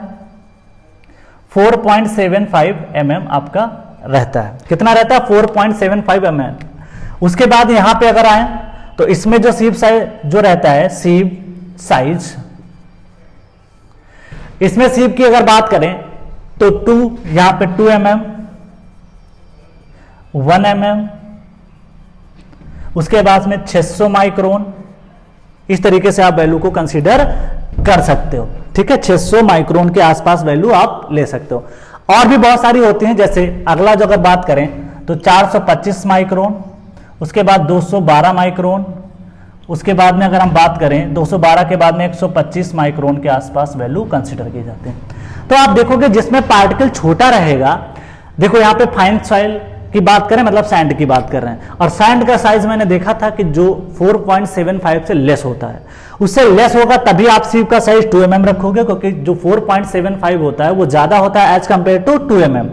A: 4.75 mm आपका रहता है। कितना रहता है? 4.75 mm। उसके बाद यहां पे अगर आए तो इसमें जो सीव साइज जो रहता है, सीव साइज, इसमें सीव की अगर बात करें तो 2, यहां पे 2 mm, 1 mm, उसके बाद में 600 माइक्रोन, इस तरीके से आप वैल्यू को कंसीडर कर सकते हो, ठीक है। 600 माइक्रोन के आसपास वैल्यू आप ले सकते हो। और भी बहुत सारी होती हैं, जैसे अगला जो अगर बात करें तो 425 माइक्रोन, उसके बाद 212 माइक्रोन, उसके बाद में अगर हम बात करें 212 के बाद में 125 माइक्रोन के आसपास वैल्यू कंसीडर किए जाते हैं। तो आप देखोगे जिसमें पार्टिकल छोटा रहेगा, देखो यहां पे फाइन सॉइल की बात करें, मतलब सैंड की बात कर रहे हैं, और सैंड का साइज मैंने देखा था कि जो 4.75 से लेस होता है, उससे लेस होगा तभी आप सीव का साइज 2 mm रखोगे, क्योंकि जो 4.75 होता है वो ज्यादा होता है एज कंपेयर टू 2 mm।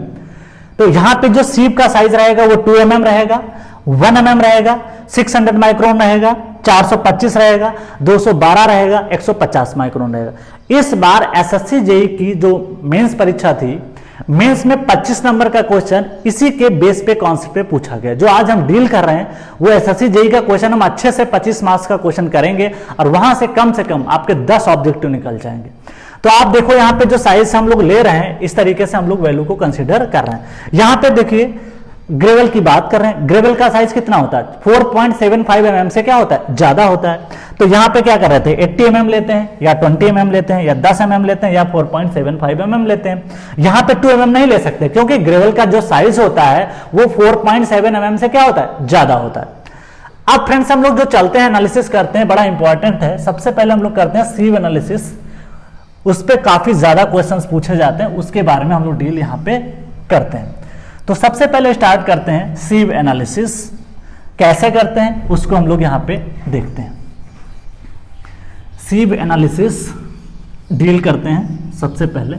A: तो यहां पे जो सीव का साइज रहेगा वो 2 mm रहेगा, 1 mm रहेगा, 600 माइक्रोन रहेगा, 425 रहेगा, 212 रहेगा, 150 माइक्रोन रहेगा। इस बार एसएससी जेईई की जो मेंस परीक्षा थी, मेंस में 25 नंबर का क्वेश्चन इसी के बेस पे कॉन्सेप्ट पे पूछा गया। जो आज हम डील कर रहे हैं वो एसएससी जेईई का क्वेश्चन हम अच्छे से 25 मार्क्स का क्वेश्चन करेंगे और वहां से कम आपके 10 ऑब्जेक्टिव निकल जाएंगे। तो आप देखो यहां पे जो साइज हम लोग ले रहे हैं, इस तरीके से हम लोग वैल्यू को कंसीडर कर रहे हैं। यहां पे देखिए ग्रेवल की बात कर रहे हैं, ग्रेवल का साइज कितना होता है? 4.75 mm से क्या होता है? ज्यादा होता है। तो यहां पे क्या कर रहे थे? 80 mm लेते हैं या 20 mm लेते हैं या 10 mm लेते हैं या 4.75 mm लेते हैं। यहां पे 2 mm नहीं ले सकते, क्योंकि ग्रेवल का जो साइज होता है वो 4.7 mm से क्या होता है? ज्यादा होता है। अब फ्रेंड्स हम लोग जो चलते हैं एनालिसिस करते हैं, बड़ा इंपॉर्टेंट है। सबसे पहले हम लोग करते हैं सीव एनालिसिस, उस पर काफी ज्यादा क्वेश्चंस पूछे जाते हैं, उसके बारे में हम लोग डील यहां पे करते हैं। तो सबसे पहले स्टार्ट करते हैं सीव एनालिसिस। कैसे करते हैं उसको हम लोग यहां पे देखते हैं। सीव एनालिसिस डील करते हैं सबसे पहले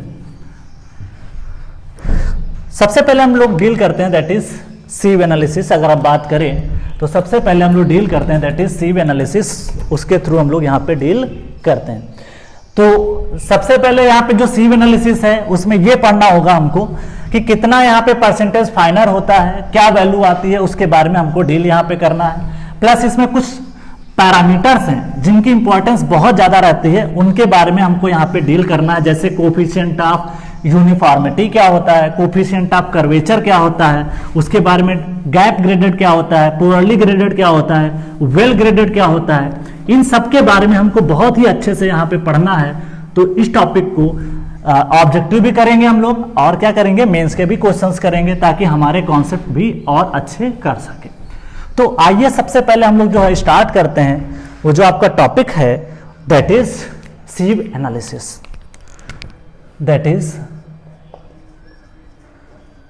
A: हम लोग डील करते हैं दैट इज सीव एनालिसिस। अगर आप बात करें तो सबसे पहले हम लोग डील करते हैं दैट इज सीव एनालिसिस, उसके थ्रू हम लोग यहां पे डील करते हैं। तो सबसे पहले यहां पे जो सीव एनालिसिस है उसमें यह पढ़ना होगा हमको कि कितना यहाँ पे परसेंटेज फाइनर होता है, क्या वैल्यू आती है, उसके बारे में हमको डील यहाँ पे करना है। प्लस इसमें कुछ पैरामीटर्स हैं जिनकी इंपॉर्टेंस बहुत ज्यादा रहती है, उनके बारे में हमको यहाँ पे डील करना है। जैसे कोफिशिएंट ऑफ यूनिफॉर्मिटी क्या होता है, कोफिशिएंट ऑफ कर्वेचर क्या होता है, उसके बारे में गैप ग्रेडेड क्या होता है, पुअरली ग्रेडेड क्या होता है, वेल ग्रेडेड क्या होता है, इन सब के बारे में हमको बहुत ही अच्छे से यहाँ पे पढ़ना है। तो इस टॉपिक को ऑब्जेक्टिव भी करेंगे हम लोग और क्या करेंगे, मेंस के भी क्वेश्चंस करेंगे, ताकि हमारे कॉन्सेप्ट भी और अच्छे कर सके। तो आइए सबसे पहले हम लोग जो है स्टार्ट करते हैं, वो जो आपका टॉपिक है that is sieve analysis. That is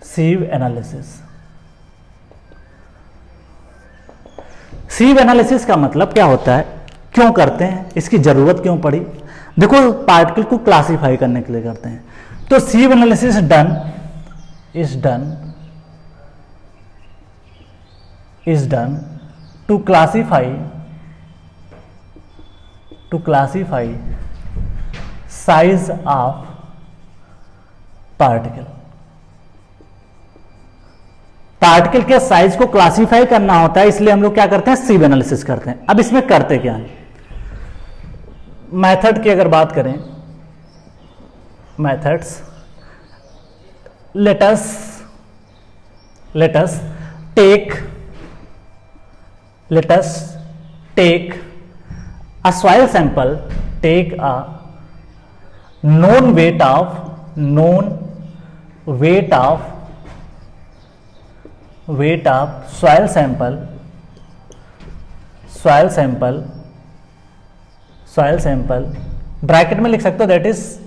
A: sieve analysis. Sieve analysis का मतलब क्या होता है? क्यों करते हैं, इसकी जरूरत क्यों पड़ी? देखो पार्टिकल को क्लासिफाई करने के लिए करते हैं। तो sieve analysis is done to classify size of particle। Particle के साइज को क्लासिफाई करना होता है, इसलिए हम लोग क्या करते हैं, सीव एनालिसिस करते हैं। अब इसमें करते क्या है, मेथड की अगर बात करें, methods, let us take a soil sample, take a known weight of soil sample bracket में लिख सकते हो, दैट इज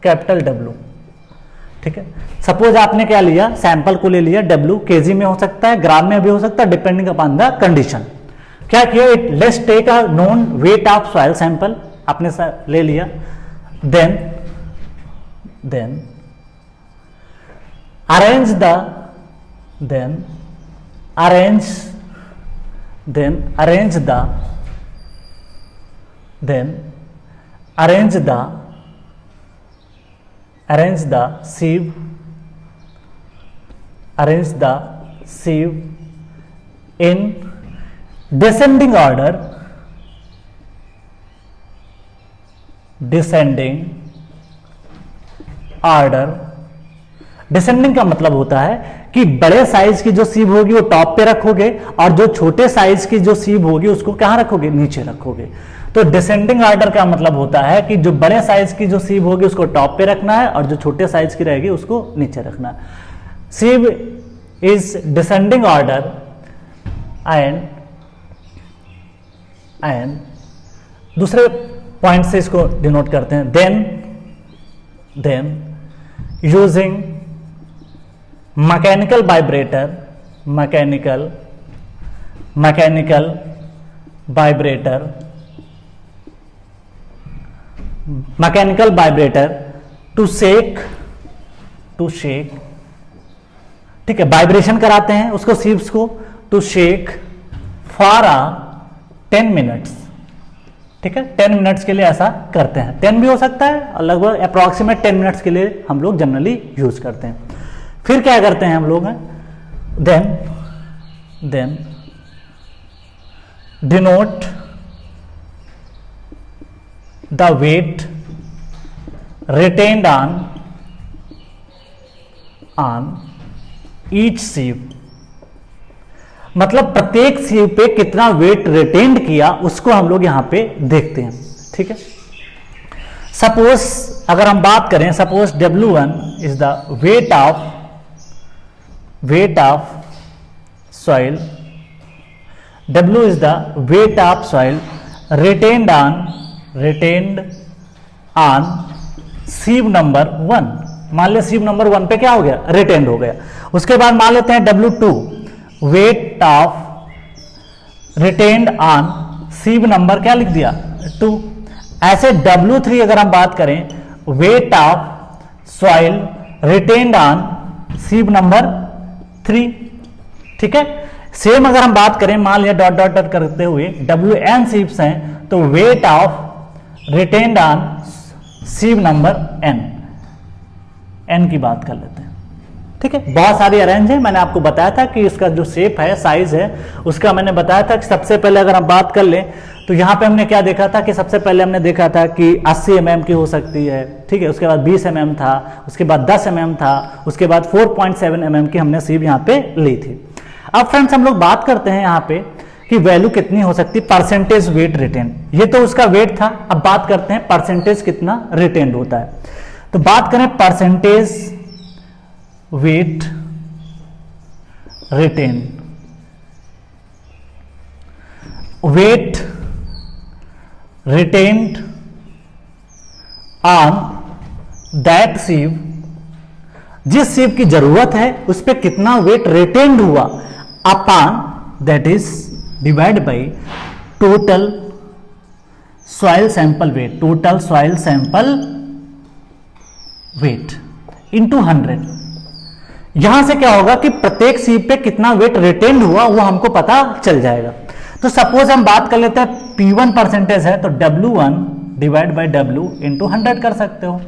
A: कैपिटल W। ठीक है, सपोज आपने क्या लिया, सैंपल को ले लिया, W केजी में हो सकता है, ग्राम में भी हो सकता है, डिपेंडिंग अपॉन द कंडीशन। क्या किया, it let's take a known weight of soil sample, आपने ले लिया, then arrange the sieve in descending order, descending का मतलब होता है कि बड़े साइज की जो सीव होगी वो टॉप पे रखोगे, और जो छोटे साइज की जो सीव होगी उसको कहां रखोगे, नीचे रखोगे। तो डिसेंडिंग ऑर्डर का मतलब होता है कि जो बड़े साइज की जो सीव होगी उसको टॉप पे रखना है, और जो छोटे साइज की रहेगी उसको नीचे रखना है। Sieve is descending order and दूसरे पॉइंट से इसको डिनोट करते हैं, then using mechanical vibrator to shake, ठीक है, वाइब्रेशन कराते हैं उसको सीव्स को, टू शेक फॉर 10 मिनट्स। ठीक है, 10 मिनट्स के लिए ऐसा करते हैं, 10 भी हो सकता है, और लगभग अप्रॉक्सीमेट 10 मिनट्स के लिए हम लोग जनरली यूज करते हैं। फिर क्या करते हैं हम लोग, then denote the weight retained on each sieve, मतलब प्रत्येक सीव पे कितना वेट रिटेन्ड किया उसको हम लोग यहां पे देखते हैं। ठीक है, सपोज अगर हम बात करें, suppose W1 is the weight of soil, W is the weight of soil retained on sieve number 1। मान लिया सीव नंबर 1 पे क्या हो गया, रिटेन्ड हो गया। उसके बाद मान लेते हैं W2 weight of retained on sieve number क्या लिख दिया, 2। ऐसे W3 अगर हम बात करें, weight of soil retained on sieve number 3। ठीक है, सेम अगर हम बात करें, मान लिया डॉट डॉट डॉट करते हुए WN सीव्स हैं, तो weight of retained on sieve number N की बात कर लेते हैं। ठीक है, बहुत सारी अरेंज है, मैंने आपको बताया था कि इसका जो शेप है, साइज है, उसका मैंने बताया था कि सबसे पहले अगर हम बात कर लें तो यहां पे हमने क्या देखा था कि सबसे पहले हमने देखा था कि 80 mm की हो सकती है। ठीक है, उसके बाद 20 mm था, उसके बाद 10 mm था, उसके बाद 4.7 mm की हमने सीव यहां पे ली थी। अब फ्रेंड्स हम लोग बात करते हैं यहां पे कि वैल्यू कितनी हो सकती है, परसेंटेज वेट रिटेन। ये तो उसका वेट था, अब बात करते हैं परसेंटेज कितना रिटेन्ड होता है। तो बात करें percentage weight retain, weight retained on that sieve, जिस सीव की जरूरत है उस पर कितना वेट रिटेन्ड हुआ, upon that is divide by total soil sample weight, total soil sample weight into 100। यहां से क्या होगा कि प्रत्येक सीप पे कितना वेट रिटेन्ड हुआ वो हमको पता चल जाएगा। तो सपोज हम बात कर लेते हैं P1 परसेंटेज है तो W1 divide by W into 100 कर सकते हो।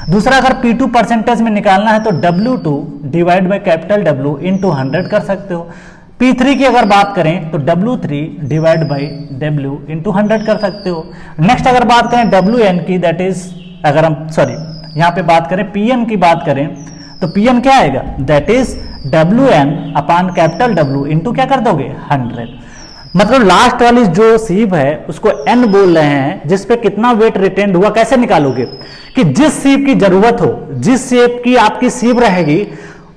A: दूसरा अगर P2 परसेंटेज में निकालना है तो W2 divide by capital W into 100 कर सकते हो। P3 की अगर बात करें तो W3 divide by W into 100 कर सकते हो। नेक्स्ट अगर बात करें WN की, दैट इज अगर हम यहाँ पे बात करें PM की बात करें तो PM क्या आएगा, that is WN upon capital W into क्या कर दोगे 100। मतलब लास्ट वाली जो सीप है उसको N बोल रहे हैं, जिस पे कितना वेट रिटेन्ड हुआ। कैसे निकालोगे कि जिस सीप की जरूरत हो, जिस सीप की आपकी सीप रहेगी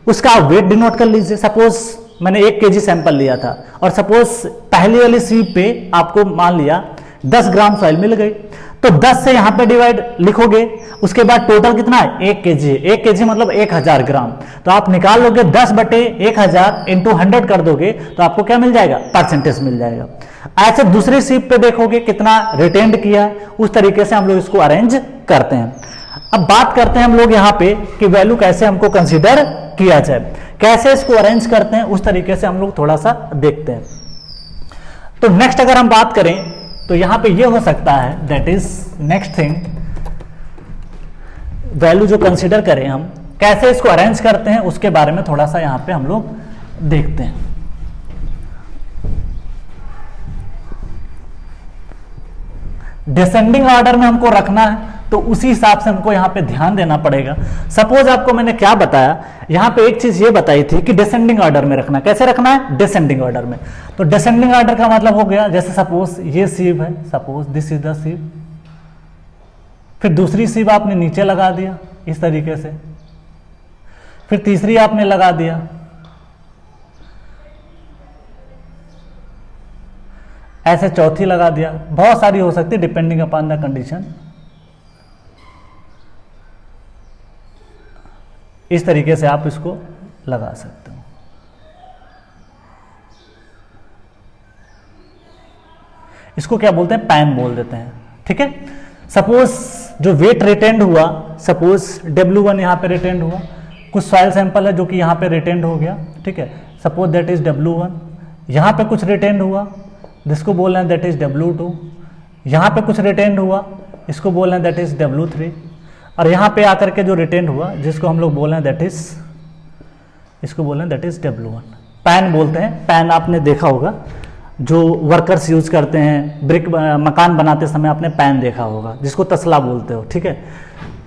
A: उसका आप वेट डिनोट कर लीजिए। सपोज मैंने 1 kg सैंपल लिया था और सपोज पहली वाली सीप पे आपको मान लिया 10 ग्राम सॉइल मिल गई, तो 10 से यहां पे डिवाइड लिखोगे, उसके बाद टोटल कितना है 1 kg। 1 kg मतलब 1000 ग्राम, तो आप निकाल लोगे 10 बटे 1000 इंटू 100 कर दोगे तो आपको क्या मिल जाएगा, परसेंटेज मिल जाएगा। ऐसे दूसरी सीप पे देखोगे कितना रिटेंड किया है, उस तरीके से हम लोग इसको अरेंज करते हैं। अब बात करते हैं हम लोग यहाँ पे कि वैल्यू कैसे हमको कंसीडर किया जाए, कैसे इसको अरेंज करते हैं, उस तरीके से हम लोग थोड़ा सा देखते हैं। तो नेक्स्ट अगर हम बात करें तो यहां पे ये हो सकता है, that is next thing, value जो कंसीडर करें हम कैसे इसको अरेंज करते हैं उसके बारे में थोड़ा सा यहां पे हम लोग देखते हैं। डिसेंडिंग ऑर्डर में हमको रखना है तो उसी हिसाब से हमको यहां पे ध्यान देना पड़ेगा। सपोज आपको मैंने क्या बताया, यहां पे एक चीज ये बताई थी कि डिसेंडिंग ऑर्डर में रखना। कैसे रखना है, डिसेंडिंग ऑर्डर में। तो डिसेंडिंग ऑर्डर का मतलब हो गया, जैसे सपोज ये सीप है, suppose this is the ship, फिर दूसरी सीप आपने नीचे लगा दिया इस तरीके से, फिर तीसरी आपने लगा दिया, ऐसे चौथी लगा दिया, बहुत सारी हो सकती है डिपेंडिंग अपॉन द कंडीशन। इस तरीके से आप इसको लगा सकते हो। इसको क्या बोलते हैं, पैन बोल देते हैं, ठीक है। सपोज जो वेट रिटेंड हुआ, सपोज W1 यहां पे रिटेंड हुआ, कुछ सॉइल सैंपल है जो कि यहां पे रिटेंड हो गया, ठीक है। सपोज दैट इज W1, यहां पे कुछ रिटेंड हुआ, जिसको बोल रहे हैं दैट इज W2, यहां पे कुछ रिटेंड हुआ, इसको बोल रहे हैं दैट इज W3, और यहां पे आकर के जो रिटेंड हुआ जिसको हम लोग बोल रहे हैं दैट इज, इसको बोल रहे हैं दैट इज W1। पैन बोलते हैं। पैन आपने देखा होगा, जो वर्कर्स यूज करते हैं ब्रिक मकान बनाते समय, आपने पैन देखा होगा, जिसको तसला बोलते हो, ठीक है।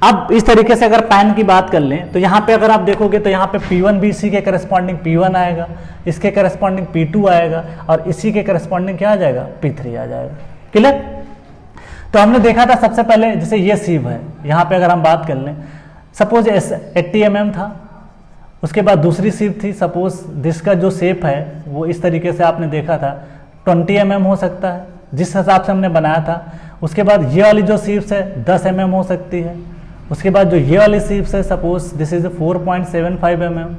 A: अब इस तरीके से अगर पैन की बात कर लें तो यहाँ पे अगर आप देखोगे तो यहाँ पे P1 भी इसी के करस्पॉन्डिंग P1 आएगा, इसके करस्पॉन्डिंग P2 आएगा, और इसी के करस्पॉन्डिंग क्या आ जाएगा, P3 आ जाएगा। क्लियर। तो हमने देखा था सबसे पहले, जैसे ये सीप है, यहाँ पे अगर हम बात कर लें, सपोज 80 mm था, उसके बाद दूसरी सीप थी, सपोज जिसका जो शेप है वो इस तरीके से आपने देखा था 20 mm हो सकता है, जिस हिसाब से हमने बनाया था। उसके बाद ये वाली जो सीप्स है 10 mm हो सकती है। उसके बाद जो ये वाली सीप्स है, सपोज दिस इज 4.75 mm,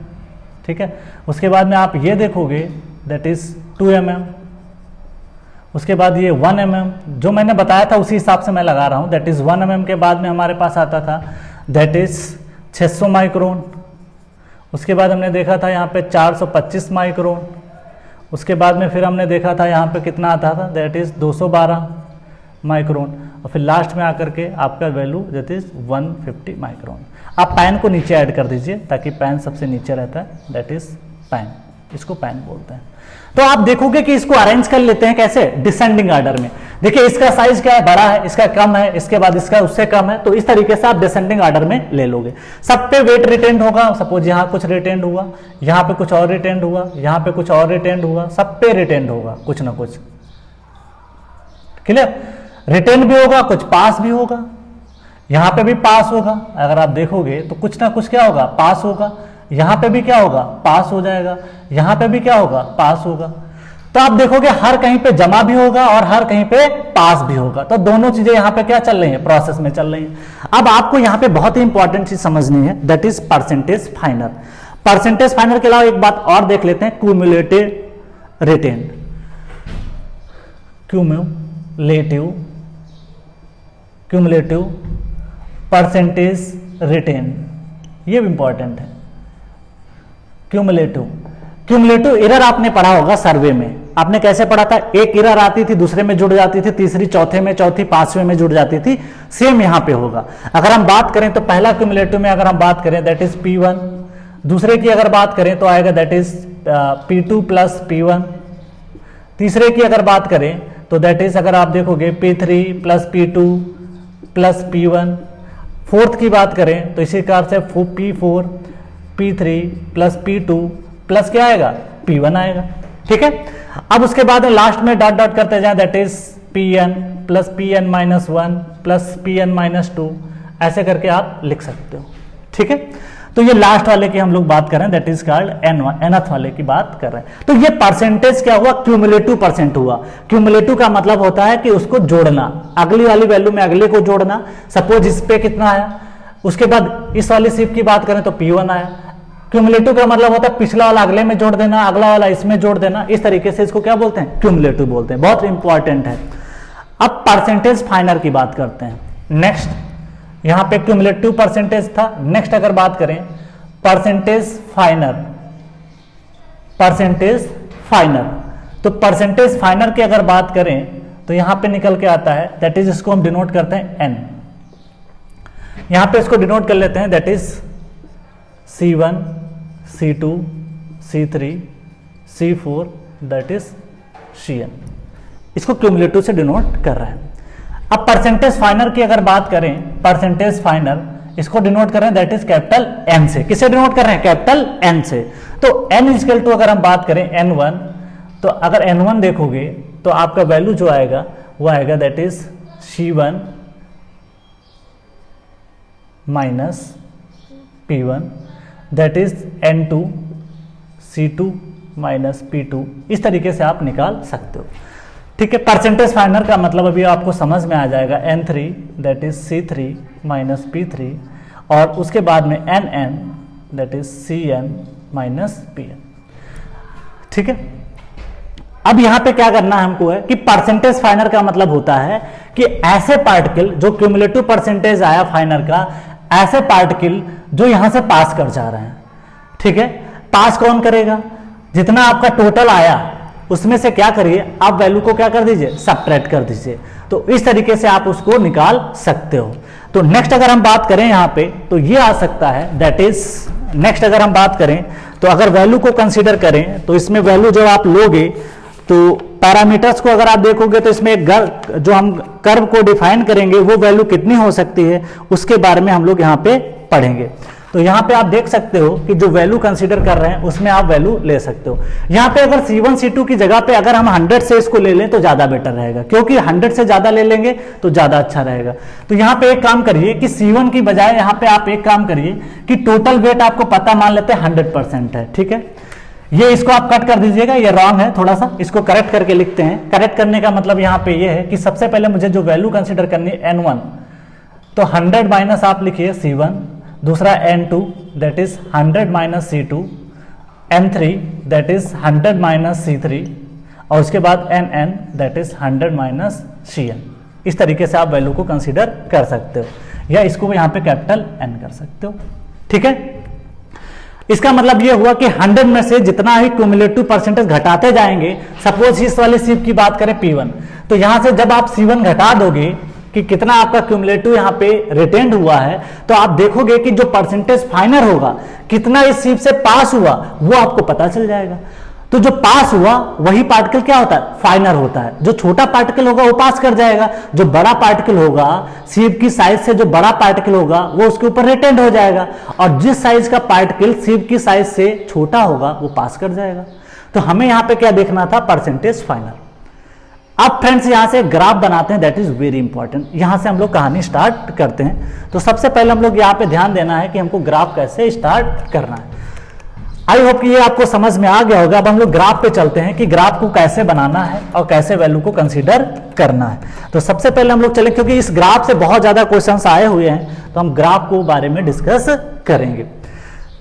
A: ठीक है। उसके बाद में आप ये देखोगे दैट इज 2 mm। उसके बाद ये 1 mm, जो मैंने बताया था उसी हिसाब से मैं लगा रहा हूँ, दैट इज 1 mm के बाद में हमारे पास आता था दैट इज 600 माइक्रोन। उसके बाद हमने देखा था यहाँ पे 425 माइक्रोन। उसके बाद में फिर हमने देखा था यहाँ पे कितना आता था, दैट इज 212 माइक्रोन, और फिर लास्ट में आकर के आपका वैल्यू दैट इज 150 माइक्रोन। आप पैन को नीचे ऐड कर दीजिए ताकि पैन सबसे नीचे रहता है, दैट इज पैन, इसको पैन बोलते हैं। तो आप देखोगे कि इसको अरेंज कर लेते हैं कैसे, डिसेंडिंग ऑर्डर में। देखिए इसका साइज क्या है, बड़ा है, इसका कम है, इसके बाद इसका उससे कम है, तो इस तरीके से आप डिसेंडिंग ऑर्डर में ले लोगे। सब पे वेट रिटेंड होगा, सपोज यहाँ कुछ रिटेंड हुआ, यहाँ पे कुछ और रिटेंड हुआ, यहाँ पे कुछ और रिटेंड हुआ, सब पे रिटेंड होगा कुछ ना कुछ। क्लियर। रिटेंड भी होगा, कुछ पास भी होगा, यहाँ पे भी पास होगा। अगर आप देखोगे तो कुछ ना कुछ क्या होगा, पास होगा। यहाँ पे भी क्या होगा, पास हो जाएगा, यहाँ पे भी क्या होगा, पास होगा। तो आप देखोगे हर कहीं पे जमा भी होगा और हर कहीं पे पास भी होगा। तो दोनों चीजें यहाँ पे क्या चल रही है, प्रोसेस में चल रही है। अब आपको यहाँ पे बहुत ही इंपॉर्टेंट चीज समझनी है, that is percentage finer. Percentage finer के अलावा एक बात और देख लेते हैं, cumulative retained, cumulative cumulative percentage retained, ये भी इंपॉर्टेंट है। क्यूमुलेटिव एरर आपने पढ़ा होगा सर्वे में, आपने कैसे पढ़ा था, एक एरर आती थी, दूसरे में जुड़ जाती थी, तीसरी चौथे में, चौथी पांचवें में जुड़ जाती थी। सेम यहां पे होगा। अगर हम बात करें तो पहला क्यूमुलेटिव में अगर हम बात करें दैट इज P1, दूसरे की अगर बात करें तो आएगा that is P2 plus P1, तीसरे की अगर बात करें तो दैट इज अगर आप देखोगे P3 plus P2 plus P1, fourth की बात करें तो इसी प्रकार से P4 P3 plus P2 plus क्या आएगा, P1 आएगा। ठीक है, अब उसके बाद लास्ट में डॉट डॉट करते जाए that is Pn plus Pn minus 1 plus Pn minus 2, ऐसे करके आप लिख सकते हो। ठीक है, तो ये लास्ट वाले की हम लोग बात कर रहे हैं, दैट इज कॉल्ड nth वाले की बात कर रहे हैं। तो ये परसेंटेज क्या हुआ, क्यूमुलेटिव परसेंट हुआ। क्यूमुलेटिव का मतलब होता है कि उसको जोड़ना, अगली वाली वैल्यू में अगले को जोड़ना। सपोज इस पे कितना आया, उसके बाद इस वाली शिफ्ट की बात करें तो P1 आया। क्यूमुलेटिव का मतलब होता है पिछला वाला अगले में जोड़ देना, अगला वाला इसमें जोड़ देना, इस तरीके से इसको क्या बोलते हैं, क्यूमुलेटिव बोलते हैं। बहुत इंपॉर्टेंट है। अब परसेंटेज फाइनर की बात करते हैं। नेक्स्ट, यहां पे क्यूमुलेटिव परसेंटेज था। नेक्स्ट अगर बात करें परसेंटेज फाइनर, तो परसेंटेज फाइनर की अगर बात करें तो यहां पे निकल के आता है दैट इज, इसको हम डिनोट करते हैं n, यहां पे इसको डिनोट कर लेते हैं that is C1 C2 C3 C4 that is Cn, इसको क्यूमुलेटिव से डिनोट कर रहे हैं। अब परसेंटेज फाइनर की अगर बात करें, परसेंटेज फाइनर इसको डिनोट कर रहे हैं दैट इज कैपिटल N से। किसे डिनोट कर रहे हैं, कैपिटल N से। तो N इक्वल टू अगर हम बात करें N1, तो अगर N1 देखोगे तो आपका वैल्यू जो आएगा वो आएगा that is C1 minus P1 that is N2 C2 minus P2, इस तरीके से आप निकाल सकते हो। ठीक है, परसेंटेज फाइनर का मतलब अभी आपको समझ में आ जाएगा, N3 that is C3 minus P3 और उसके बाद में NN that is Cn minus Pn। ठीक है, अब यहां पे क्या करना है हमको है कि परसेंटेज फाइनर का मतलब होता है कि ऐसे पार्टिकल जो क्यूमुलेटिव परसेंटेज आया फाइनर का, ऐसे पार्टिकल जो यहां से पास कर जा रहे हैं। ठीक है, पास कौन करेगा, जितना आपका टोटल आया उसमें से क्या करिए, आप वैल्यू को क्या कर दीजिए, सब्ट्रैक्ट कर दीजिए। तो इस तरीके से आप उसको निकाल सकते हो। तो नेक्स्ट अगर हम बात करें यहां पे तो ये आ सकता है दैट इज, नेक्स्ट अगर हम बात करें तो अगर वैल्यू को कंसीडर करें तो इसमें वैल्यू जब आप लोगे तो पैरामीटर्स को अगर आप देखोगे तो इसमें जो हम कर्व को डिफाइन करेंगे वो वैल्यू कितनी हो सकती है उसके बारे में हम लोग यहाँ पे पढ़ेंगे। तो यहाँ पे आप देख सकते हो कि जो वैल्यू कंसीडर कर रहे हैं उसमें आप वैल्यू ले सकते हो। यहाँ पे अगर C1 C2 की जगह पे अगर हम 100 से इसको ले लें तो ज्यादा बेटर रहेगा, क्योंकि 100 से ज्यादा ले लेंगे तो ज्यादा अच्छा रहेगा। तो यहाँ पे एक काम करिए कि C1 की बजाय यहाँ पे आप एक काम करिए कि टोटल वेट आपको पता मान लेते हैं 100% है। ठीक है, ये इसको आप कट कर दीजिएगा, ये रॉन्ग है, थोड़ा सा इसको करेक्ट करके लिखते हैं। करेक्ट करने का मतलब यहाँ पे ये है कि सबसे पहले मुझे जो वैल्यू कंसीडर करनी है N1, तो 100 माइनस आप लिखिए C1, दूसरा N2 that is 100 minus C2, N3 that is 100 minus C3 और उसके बाद NN that is 100 minus Cn। इस तरीके से आप वैल्यू को कंसीडर कर सकते हो, या इसको यहाँ पे कैपिटल N कर सकते हो। ठीक है, इसका मतलब ये हुआ कि 100 में से जितना ही क्यूमुलेटिव परसेंटेज घटाते जाएंगे, सपोज इस वाले शिफ्ट की बात करें P1, तो यहां से जब आप C1 घटा दोगे कि कितना आपका क्यूमुलेटिव यहाँ पे रिटेंड हुआ है, तो आप देखोगे कि जो परसेंटेज फाइनर होगा, कितना इस शिफ्ट से पास हुआ वो आपको पता चल जाएगा। तो जो पास हुआ वही पार्टिकल क्या होता है, फाइनर होता है। जो छोटा पार्टिकल होगा वो पास कर जाएगा, जो बड़ा पार्टिकल होगा शिफ्ट की साइज से, जो बड़ा पार्टिकल होगा वो उसके ऊपर रिटेंड हो जाएगा, और जिस साइज का पार्टिकल शिफ्ट की साइज से छोटा होगा वो पास कर जाएगा। तो हमें यहाँ पे क्या देखना था, परसेंटेज फाइनर। अब फ्रेंड्स यहां से ग्राफ बनाते हैं, दैट इज वेरी इंपॉर्टेंट। यहां से हम लोग कहानी स्टार्ट करते हैं। तो सबसे पहले हम लोग यहाँ पे ध्यान देना है कि हमको ग्राफ कैसे स्टार्ट करना है। आई होप कि ये आपको समझ में आ गया होगा। अब हम लोग ग्राफ पे चलते हैं कि ग्राफ को कैसे बनाना है और कैसे वैल्यू को कंसीडर करना है। तो सबसे पहले हम लोग चले, क्योंकि इस ग्राफ से बहुत ज्यादा क्वेश्चंस आए हुए हैं, तो हम ग्राफ को बारे में डिस्कस करेंगे।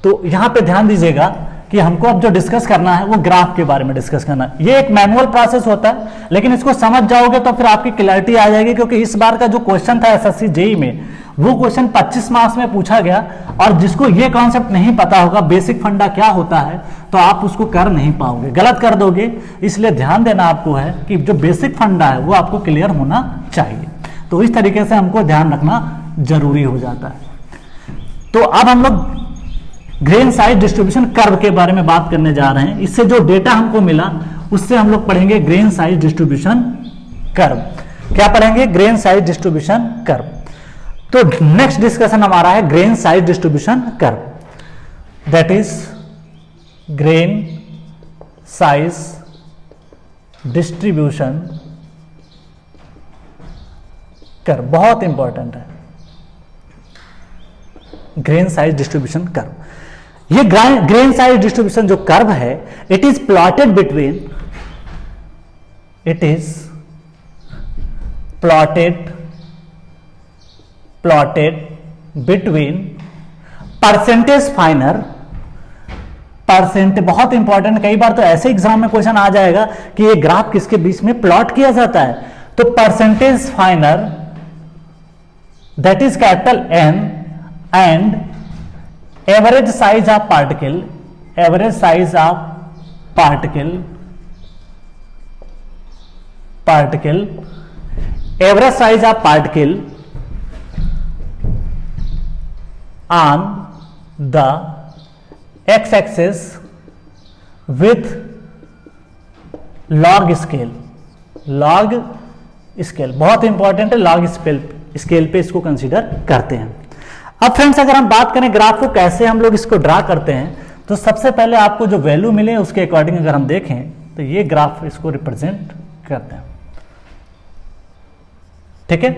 A: तो यहां पे ध्यान दीजिएगा कि हमको अब जो डिस्कस करना है वो ग्राफ के बारे में डिस्कस करना है। ये एक मैनुअल प्रोसेस होता है, लेकिन इसको समझ जाओगे तो फिर आपकी क्लैरिटी आ जाएगी, क्योंकि इस बार का जो क्वेश्चन था एसएससी जेईई में, वो क्वेश्चन 25 मार्क्स में पूछा गया, और जिसको ये कॉन्सेप्ट नहीं पता होगा बेसिक फंडा क्या होता है, तो आप उसको कर नहीं पाओगे, गलत कर दोगे। इसलिए ध्यान देना आपको है कि जो बेसिक फंडा है वो आपको क्लियर होना चाहिए। तो इस तरीके से हमको ध्यान रखना जरूरी हो जाता है। तो अब हम लोग ग्रेन साइज डिस्ट्रीब्यूशन कर्व के बारे में बात करने जा रहे हैं। इससे जो डेटा हमको मिला उससे हम लोग पढ़ेंगे ग्रेन साइज डिस्ट्रीब्यूशन कर्व। क्या पढ़ेंगे? Grain size distribution curve. तो नेक्स्ट डिस्कशन हमारा है grain size distribution curve, that is grain size distribution curve. बहुत इंपॉर्टेंट है ग्रेन साइज डिस्ट्रीब्यूशन कर्व। ये ग्रेन साइज डिस्ट्रीब्यूशन जो कर्व है, it is plotted between percentage फाइनर, बहुत इंपॉर्टेंट, कई बार तो ऐसे एग्जाम में क्वेश्चन आ जाएगा कि ये ग्राफ किसके बीच में प्लॉट किया जाता है। तो percentage finer that is capital N and average size of particle, average size of particle, average size of particle on the x-axis with log scale, log scale बहुत इंपॉर्टेंट है, log स्केल पे इसको consider करते हैं। अब friends अगर हम बात करें ग्राफ को कैसे हम लोग इसको ड्रा करते हैं, तो सबसे पहले आपको जो वैल्यू मिले उसके अकॉर्डिंग अगर हम देखें तो ये ग्राफ इसको रिप्रेजेंट करते हैं। ठीक है,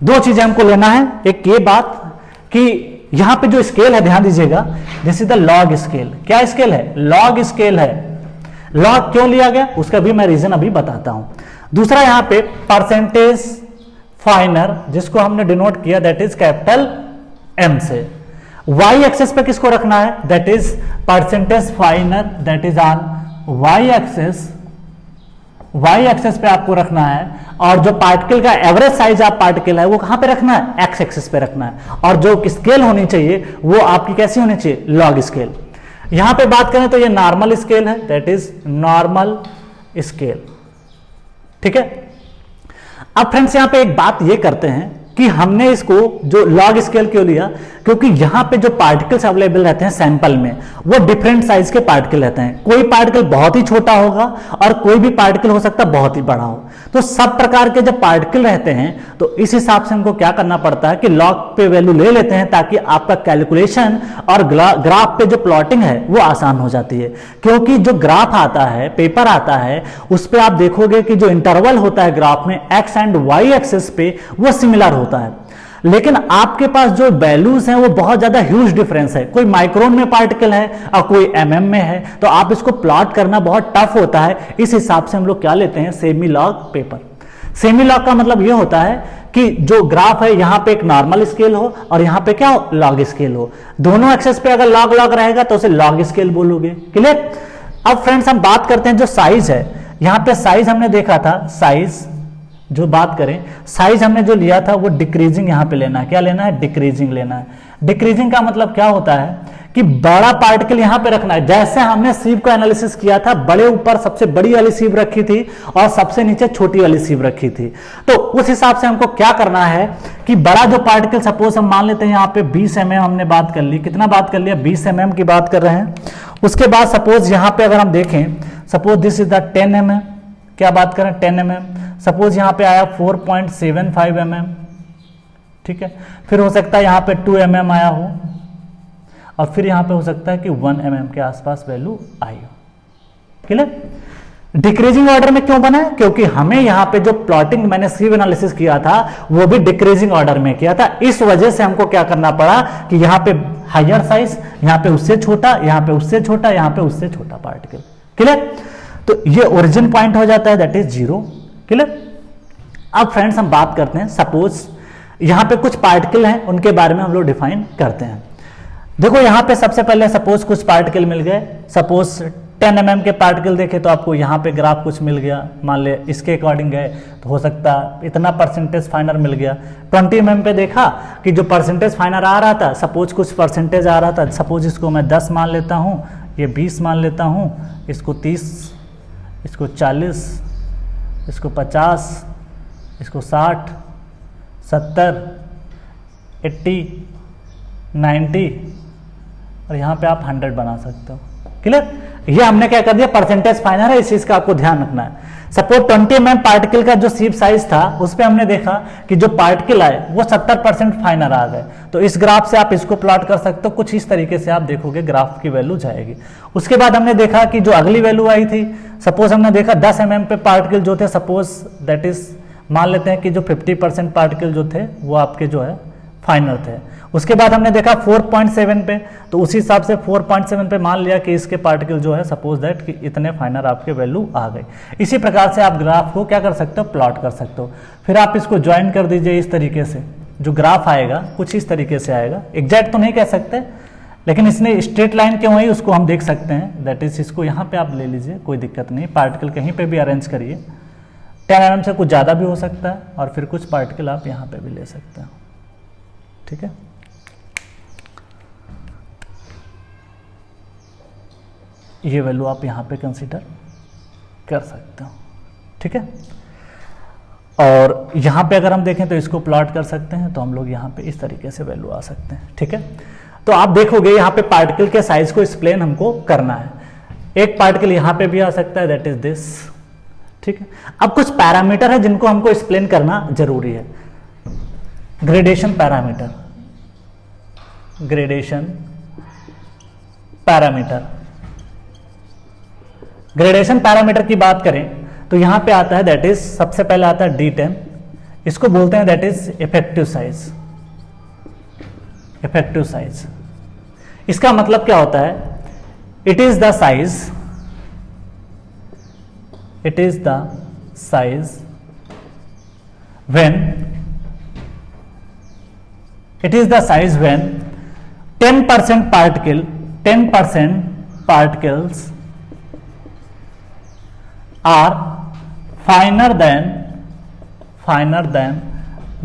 A: दो चीजें हमको लेना है, एक ये बात कि यहां पे जो स्केल है ध्यान दीजिएगा, this is the log scale. क्या स्केल है? लॉग स्केल है। लॉग क्यों लिया गया उसका भी मैं रीजन अभी बताता हूं। दूसरा यहां पे परसेंटेज फाइनर, जिसको हमने डिनोट किया दैट इज कैपिटल एम से। वाई एक्सेस पे किसको रखना है? That is percentage finer, that is on Y axis, Y axis पे आपको रखना है। और जो पार्टिकल का एवरेज साइज ऑफ पार्टिकल है वो कहां पे रखना है? एक्स एक्सेस पे रखना है। और जो स्केल होनी चाहिए वो आपकी कैसी होनी चाहिए? Log scale. यहां पे बात करें तो ये नॉर्मल स्केल है, दैट इज नॉर्मल स्केल। ठीक है, अब फ्रेंड्स यहां पे एक बात ये करते हैं कि हमने इसको जो लॉग स्केल क्यों लिया, क्योंकि यहां पे जो पार्टिकल्स अवेलेबल रहते हैं सैंपल में वो डिफरेंट साइज के पार्टिकल रहते हैं। कोई पार्टिकल बहुत ही छोटा होगा और कोई भी पार्टिकल हो सकता है बहुत ही बड़ा हो। तो सब प्रकार के जब पार्टिकल रहते हैं तो इस हिसाब से हमको क्या करना पड़ता है कि लॉग पे वैल्यू ले लेते हैं, ताकि आपका कैलकुलेशन और ग्राफ पे जो प्लॉटिंग है वो आसान हो जाती है। क्योंकि जो ग्राफ आता है, पेपर आता है, उस पर आप देखोगे कि जो इंटरवल होता है ग्राफ में एक्स एंड वाई एक्सिस पे वो सिमिलर होता है, लेकिन आपके पास जो वैल्यूज हैं वो बहुत ज्यादा ह्यूज डिफरेंस है। कोई माइक्रोन में पार्टिकल है और कोई एमएम में है, तो आप इसको प्लॉट करना बहुत टफ होता है। इस हिसाब से हम लोग क्या लेते हैं? Semi log paper. Semi log का मतलब ये होता है कि जो ग्राफ है यहां पे एक नॉर्मल स्केल हो और यहां पे क्या हो? लॉग स्केल हो। दोनों एक्सेस पे अगर लॉग लॉग रहेगा तो उसे लॉग स्केल बोलोगे। क्लियर? अब फ्रेंड्स हम बात करते हैं जो साइज है। यहां पे साइज हमने देखा था, साइज जो बात करें, साइज हमने जो लिया था वो डिक्रीजिंग यहां पे लेना है। क्या लेना है? डिक्रीजिंग लेना है। डिक्रीजिंग का मतलब क्या होता है कि बड़ा पार्टिकल यहां पे रखना है। जैसे हमने सीव का एनालिसिस किया था, बड़े ऊपर सबसे बड़ी वाली सीव रखी थी और सबसे नीचे छोटी वाली सीव रखी थी। तो उस हिसाब से हमको क्या करना है कि बड़ा जो पार्टिकल, सपोज हम मान लेते हैं यहां पे 20 mm हमने बात कर ली। कितना बात कर लिया? 20 mm की बात कर रहे हैं। उसके बाद सपोज यहां पे अगर हम देखें, suppose this is the 10 mm, क्या बात करें? 10 mm। सपोज यहां पे आया 4.75 mm, ठीक है। फिर हो सकता है यहां पे 2 mm आया हो, और फिर यहां पे हो सकता है कि 1 mm के आसपास वैल्यू आई हो। क्लियर? डिक्रीजिंग ऑर्डर में क्यों बना है? क्योंकि हमें यहां पे जो प्लॉटिंग मैंने सीव एनालिसिस किया था वो भी डिक्रीजिंग ऑर्डर में किया था। इस वजह से हमको क्या करना पड़ा कि यहां पे हायर साइज, यहां पे उससे छोटा, यहां पे उससे छोटा, यहां पे उससे छोटा पार्टिकल। क्लियर? तो ये ओरिजिन पॉइंट हो जाता है, दैट इज 0। क्लियर? अब फ्रेंड्स हम बात करते हैं, सपोज यहां पे कुछ पार्टिकल हैं उनके बारे में हम लोग डिफाइन करते हैं। देखो यहाँ पे सबसे पहले सपोज कुछ पार्टिकल मिल गए, सपोज 10 mm के पार्टिकल देखे तो आपको यहाँ पे ग्राफ कुछ मिल गया, मान ले इसके अकॉर्डिंग गए तो हो सकता इतना परसेंटेज फाइनर मिल गया। 20 mm पे देखा कि जो परसेंटेज फाइनर आ रहा था, सपोज कुछ परसेंटेज आ रहा था, सपोज इसको मैं 10 मान लेता हूँ, ये 20 मान लेता हूँ, इसको 30, इसको 40, इसको 50, इसको 60, 70, 80, 90 और यहाँ पे आप 100 बना सकते हो। क्लियर? ये हमने क्या कर दिया, परसेंटेज फाइनर है, इस चीज का आपको ध्यान रखना है। सपोज 20 mm पार्टिकल का जो सीप साइज था उस पे हमने देखा कि जो पार्टिकल आए वो 70% फाइनर आ गए। तो इस ग्राफ से आप इसको प्लॉट कर सकते हो, कुछ इस तरीके से आप देखोगे ग्राफ की वैल्यू जाएगी। उसके बाद हमने देखा कि जो अगली वैल्यू आई थी, सपोज हमने देखा 10 mm पे पार्टिकल जो थे, सपोज दैट इज मान लेते हैं कि जो 50% पार्टिकल जो थे वो आपके जो है फाइनर थे। उसके बाद हमने देखा 4.7 पे, तो उसी हिसाब से 4.7 पे मान लिया कि इसके पार्टिकल जो है सपोज दैट कि इतने फाइनर आपके वैल्यू आ गए। इसी प्रकार से आप ग्राफ को क्या कर सकते हो, प्लॉट कर सकते हो। फिर आप इसको ज्वाइन कर दीजिए इस तरीके से, जो ग्राफ आएगा कुछ इस तरीके से आएगा। एग्जैक्ट तो नहीं कह सकते, लेकिन इसने स्ट्रेट लाइन क्यों है उसको हम देख सकते हैं। दैट इज इसको यहाँ पे आप ले लीजिए, कोई दिक्कत नहीं, पार्टिकल कहीं पे भी अरेंज करिए। 10 mm से कुछ ज़्यादा भी हो सकता है और फिर कुछ पार्टिकल आप यहाँ पे भी ले सकते हो। ठीक है, ये वैल्यू आप यहाँ पे कंसीडर कर सकते हो। ठीक है, और यहाँ पे अगर हम देखें तो इसको प्लॉट कर सकते हैं, तो हम लोग यहाँ पे इस तरीके से वैल्यू आ सकते हैं। ठीक है, तो आप देखोगे यहाँ पे पार्टिकल के साइज को एक्सप्लेन हमको करना है। एक पार्टिकल यहाँ पे भी आ सकता है, दैट इज दिस। ठीक है, अब कुछ पैरामीटर है जिनको हमको एक्सप्लेन करना जरूरी है। Gradation parameter, gradation parameter, gradation parameter की बात करें तो यहां पे आता है दैट इज, सबसे पहले आता है D10, इसको बोलते हैं that is effective size. Effective size इसका मतलब क्या होता है, it is the size, it is the size when, it is the size when 10% particle, 10% particles are finer than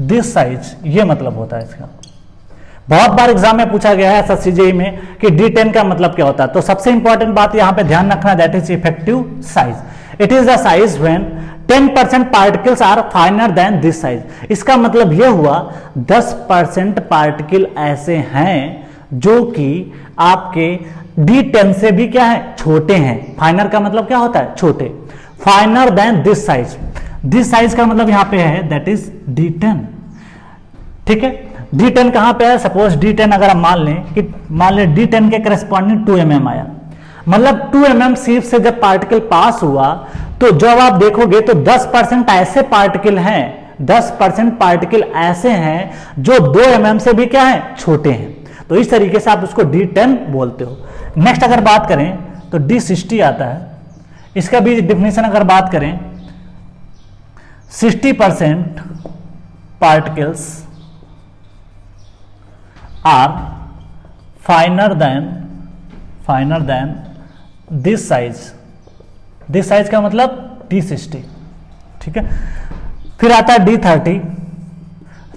A: this size। ये मतलब होता है इसका। बहुत बार एग्जाम में पूछा गया है SSCJE में कि D10 का मतलब क्या होता है। तो सबसे इंपॉर्टेंट बात यहां पे ध्यान रखना, that is effective size. It is the size when 10% particles are finer than this size. इसका मतलब यह हुआ 10% पार्टिकल ऐसे हैं जो कि आपके D10 से भी क्या है, छोटे हैं। फाइनर का मतलब क्या होता है, छोटे। Finer than this size, this size का मतलब यहां पे है दैट इज D10। ठीक है, D10 कहां पे है, सपोज D10 अगर हम मान लें कि मान लें D10 के करस्पॉन्डिंग 2 mm आया, मतलब 2 mm सीप से जब पार्टिकल पास हुआ तो जब आप देखोगे तो 10% ऐसे पार्टिकल हैं, 10% पार्टिकल ऐसे हैं जो 2 mm से भी क्या है, छोटे हैं। तो इस तरीके से आप उसको D10 बोलते हो। नेक्स्ट अगर बात करें तो D60 आता है। इसका भी डिफिनेशन अगर बात करें, 60% particles are finer than this size. This size का मतलब D60। ठीक है, फिर आता है D30,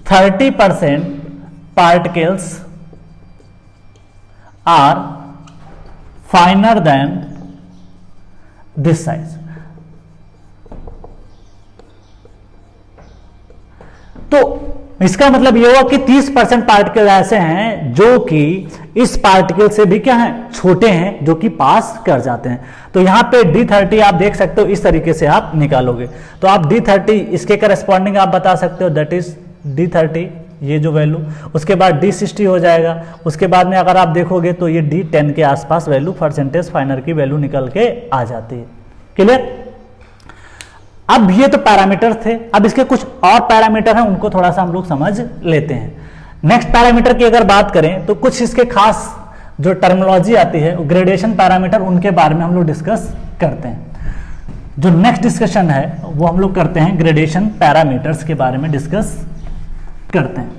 A: 30% particles are finer than this size. तो इसका मतलब यह हुआ कि 30% पार्टिकल ऐसे हैं जो कि इस पार्टिकल से भी क्या है, छोटे हैं, जो कि पास कर जाते हैं। तो यहां पे D30 आप देख सकते हो, इस तरीके से आप निकालोगे तो आप D30 इसके करस्पॉन्डिंग आप बता सकते हो, दैट इज D30 ये जो वैल्यू। उसके बाद D60 हो जाएगा। उसके बाद में अगर आप देखोगे तो ये D10 के आसपास वैल्यू परसेंटेज फाइनर की वैल्यू निकल के आ जाती है। क्लियर? अब ये तो पैरामीटर थे, अब इसके कुछ और पैरामीटर हैं, उनको थोड़ा सा हम लोग समझ लेते हैं। नेक्स्ट पैरामीटर की अगर बात करें तो कुछ इसके खास जो टर्मिनोलॉजी आती है ग्रेडेशन पैरामीटर, उनके बारे में हम लोग डिस्कस करते हैं। जो नेक्स्ट डिस्कशन है वो हम लोग करते हैं ग्रेडेशन पैरामीटर्स के बारे में डिस्कस करते हैं।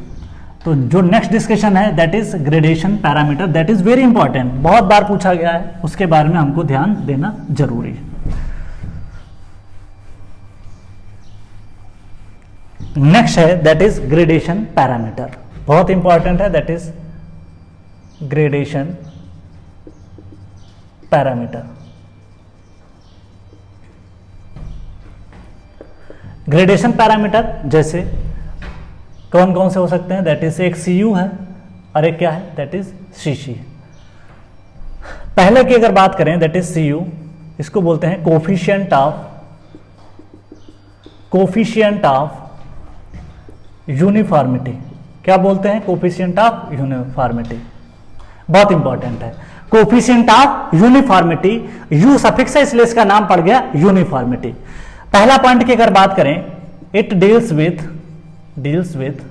A: तो जो नेक्स्ट डिस्कशन है that is gradation parameter, that is very important, बहुत बार पूछा गया है, उसके बारे में हमको ध्यान देना जरूरी है। नेक्स्ट है दैट इज ग्रेडेशन पैरामीटर, बहुत इंपॉर्टेंट है, that is gradation parameter. Gradation parameter जैसे कौन कौन से हो सकते हैं, दैट इज एक CU है और एक क्या है, दैट इज CC। पहले की अगर बात करें दैट इज CU, इसको बोलते हैं कोफिशिएंट ऑफ यूनिफॉर्मिटी। क्या बोलते हैं, कोफिशिएंट ऑफ यूनिफॉर्मिटी, बहुत इंपॉर्टेंट है। Coefficient of uniformity, you suffix है इसलिए इसका नाम पड़ गया यूनिफॉर्मिटी। पहला पॉइंट की अगर बात करें, it deals with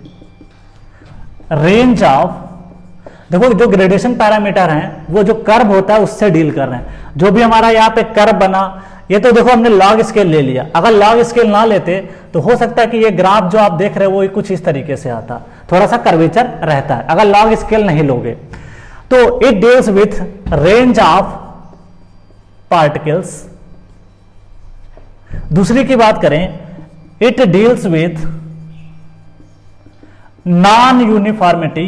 A: range of, देखो जो ग्रेडेशन पैरामीटर हैं वो जो कर्व होता है उससे डील कर रहे हैं। जो भी हमारा यहाँ पे कर्व बना, ये तो देखो हमने लॉग स्केल ले लिया, अगर लॉग स्केल ना लेते तो हो सकता है कि ये ग्राफ जो आप देख रहे हो वो कुछ इस तरीके से आता, थोड़ा सा कर्वेचर रहता है अगर लॉग स्केल नहीं लोगे। तो it deals with range of particles. दूसरी की बात करें, it deals with non uniformity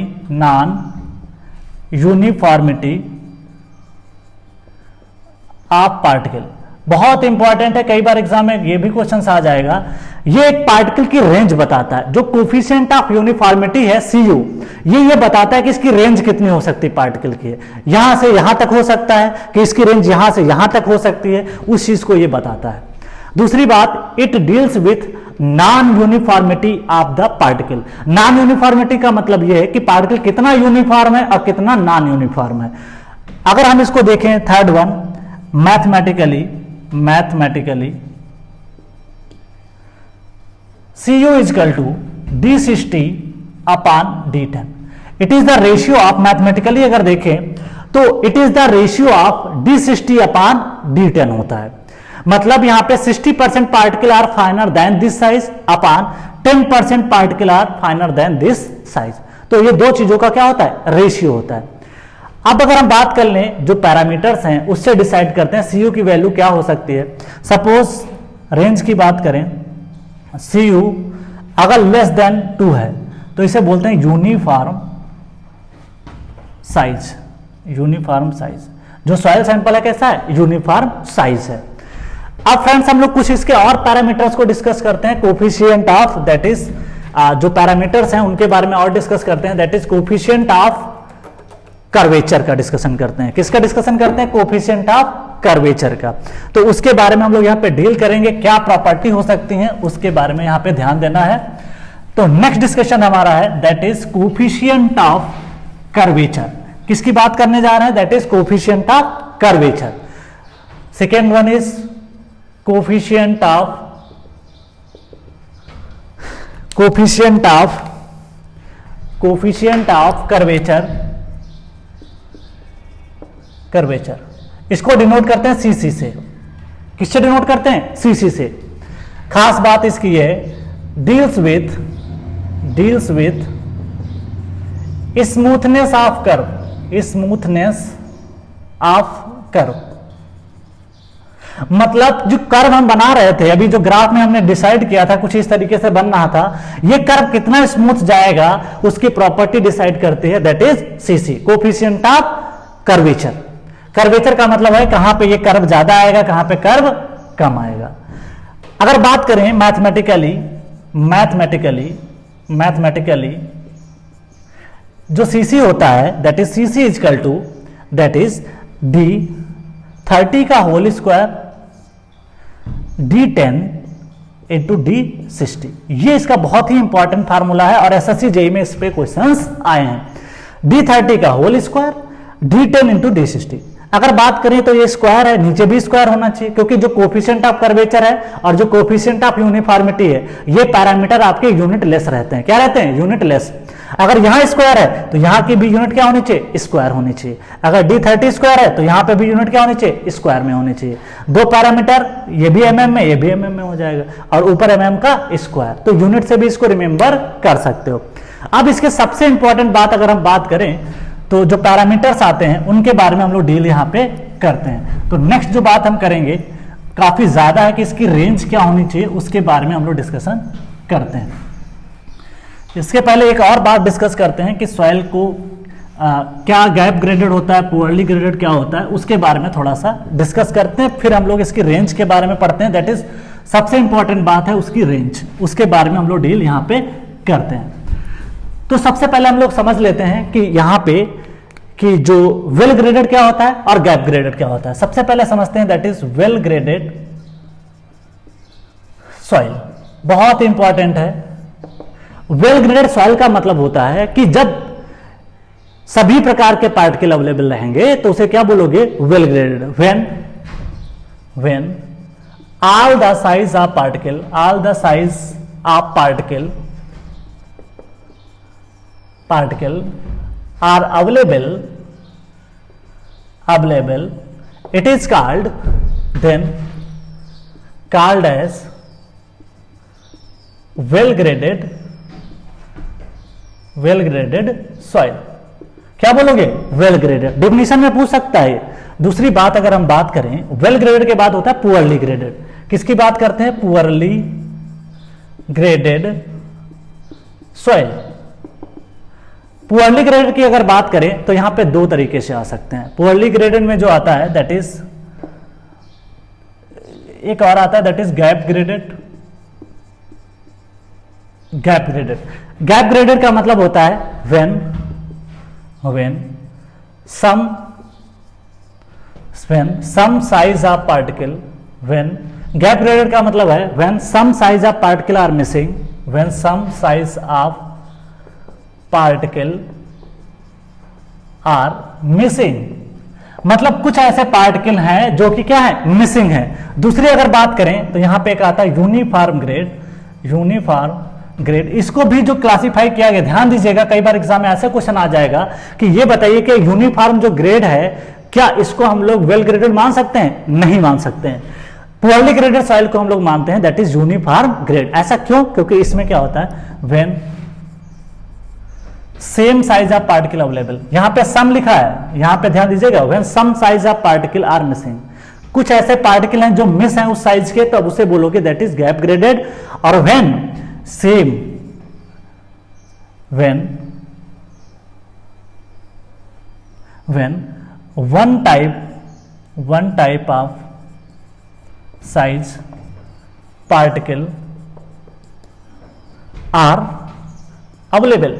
A: of particle, बहुत इंपॉर्टेंट है, कई बार एग्जाम में ये भी क्वेश्चन आ जाएगा। ये एक पार्टिकल की रेंज बताता है, जो कोफिशिएंट ऑफ यूनिफॉर्मिटी है CU, ये बताता है कि इसकी रेंज कितनी हो सकती है पार्टिकल की, यहां से यहां तक हो सकता है कि इसकी रेंज यहां से यहां तक हो सकती है, उस चीज को ये बताता है। दूसरी बात, it deals with non uniformity of the particle. Non uniformity का मतलब यह है कि पार्टिकल कितना यूनिफॉर्म है और कितना नॉन यूनिफॉर्म है। अगर हम इसको देखें, third one, mathematically CU is equal to D60 upon D10। It is the ratio of, mathematically अगर देखें तो it is the ratio of D60 upon D10 होता है। मतलब यहां पे 60% particle are finer than this size upon 10% particle are finer than this size. तो ये दो चीजों का क्या होता है, रेशियो होता है। अब अगर हम बात कर लें जो पैरामीटर्स हैं उससे डिसाइड करते हैं CU की वैल्यू क्या हो सकती है। सपोज रेंज की बात करें, CU अगर लेस देन 2 है तो इसे बोलते हैं यूनिफॉर्म साइज। जो सॉइल सैंपल है कैसा है, यूनिफॉर्म साइज है। अब फ्रेंड्स हम लोग कुछ इसके और पैरामीटर्स को डिस्कस करते हैं, कोफिशिएंट ऑफ, दैट इज जो पैरामीटर्स हैं उनके बारे में और डिस्कस करते हैं, that is coefficient of curvature का डिस्कशन करते हैं। किसका डिस्कशन करते हैं, कोफिशिएंट ऑफ कर्वेचर का। तो उसके बारे में हम लोग यहाँ पे डील करेंगे, क्या प्रॉपर्टी हो सकती है उसके बारे में यहाँ पे ध्यान देना है। तो नेक्स्ट डिस्कशन हमारा है that is coefficient of curvature. किसकी बात करने जा रहे हैं, that is coefficient of curvature. Second one is coefficient of curvature. इसको डिनोट करते हैं CC से। किससे डिनोट करते हैं, CC से। खास बात इसकी है, deals with smoothness of curve. मतलब जो कर्व हम बना रहे थे, अभी जो ग्राफ में हमने डिसाइड किया था कुछ इस तरीके से बन रहा था, ये कर्व कितना स्मूथ जाएगा उसकी प्रॉपर्टी डिसाइड करती है, that is CC, coefficient of curvature. Curvature का मतलब है कहां पे ये कर्व ज्यादा आएगा, कहां पे कर्व कम आएगा। अगर बात करें मैथमेटिकली जो CC होता है, that is CC is equal to, that is D30 का whole square D10 into D60। ये इसका बहुत ही इंपॉर्टेंट फार्मूला है और SSC JEE में इस पे क्वेश्चंस आए हैं। D30 का whole square D10 into D60। अगर बात करें तो ये स्क्वायर है, नीचे भी स्क्वायर होना चाहिए, क्योंकि जो कोफिशिएंट ऑफ कर्वेचर है और जो कोफिशिएंट ऑफ यूनिफॉर्मिटी है, ये पैरामीटर आपके यूनिट लेस रहते हैं। क्या रहते हैं, यूनिट लेस। अगर यहां स्क्वायर है तो यहां की भी यूनिट क्या होनी चाहिए, स्क्वायर होनी चाहिए। अगर D30 स्क्वायर है तो यहां पे भी यूनिट क्या होनी चाहिए, स्क्वायर में होनी चाहिए। दो पैरामीटर, ये भी mm में, ये भी mm में हो जाएगा, और ऊपर mm का स्क्वायर। तो यूनिट से भी इसको रिमेंबर कर सकते हो। अब इसके सबसे इंपॉर्टेंट बात अगर हम बात करें तो जो पैरामीटर्स आते हैं उनके बारे में हम लोग डील यहां पे करते हैं। तो नेक्स्ट जो बात हम करेंगे काफी ज्यादा है कि इसकी रेंज क्या होनी चाहिए, उसके बारे में हम लोग डिस्कशन करते हैं। इसके पहले एक और बात डिस्कस करते हैं कि सॉइल को क्या गैप ग्रेडेड होता है, पुअरली ग्रेडेड क्या होता है, उसके बारे में थोड़ा सा डिस्कस करते हैं। फिर हम लोग इसकी रेंज के बारे में पढ़ते हैं, दैट इज सबसे इंपॉर्टेंट बात है उसकी रेंज, उसके बारे में हम लोग डील यहां पे करते हैं। तो सबसे पहले हम लोग समझ लेते हैं कि यहां पे कि जो वेल ग्रेडेड क्या होता है और गैप ग्रेडेड क्या होता है। सबसे पहले समझते हैं that is well graded soil, बहुत इंपॉर्टेंट है। वेल ग्रेडेड सॉइल का मतलब होता है कि जब सभी प्रकार के पार्टिकल अवेलेबल रहेंगे तो उसे क्या बोलोगे, well graded. When all the size of particle are available, it is called as well graded soil। क्या बोलोगे, वेल ग्रेडेड। डिफिनीशन में पूछ सकता है। दूसरी बात अगर हम बात करें, वेल ग्रेडेड के बाद होता है पुअरली ग्रेडेड। किसकी बात करते हैं, poorly graded soil. Poorly graded की अगर बात करें तो यहां पे दो तरीके से आ सकते हैं। पुअरली ग्रेडेड में जो आता है दैट इज, एक और आता है that is gap graded. Gap graded का मतलब होता है when some size of particle, when gap graded का मतलब है when some size of particle are missing, when some size of particle are missing, मतलब कुछ ऐसे पार्टिकल हैं जो कि क्या है, मिसिंग है। दूसरी अगर बात करें तो यहां पे एक आता है यूनिफॉर्म ग्रेड। इसको भी जो क्लासिफाई किया गया, ध्यान दीजिएगा, कई बार एग्जाम में ऐसा क्वेश्चन आ जाएगा कि ये बताइए कि यूनिफॉर्म जो ग्रेड है क्या इसको हम लोग वेल ग्रेडेड मान सकते हैं, नहीं मान सकते हैं। पुअरली ग्रेडेड सॉइल को हम लोग मानते हैं दैट इज यूनिफॉर्म ग्रेड। ऐसा क्यों, क्योंकि इसमें क्या होता है, when same size of particle available, यहां पे सम लिखा है, यहां पे ध्यान दीजिएगा, when some size of particle are missing, कुछ ऐसे पार्टिकल हैं जो मिस हैं उस साइज के, तब उसे बोलोगे दैट इज गैप ग्रेडेड। और when one type of size particle are available,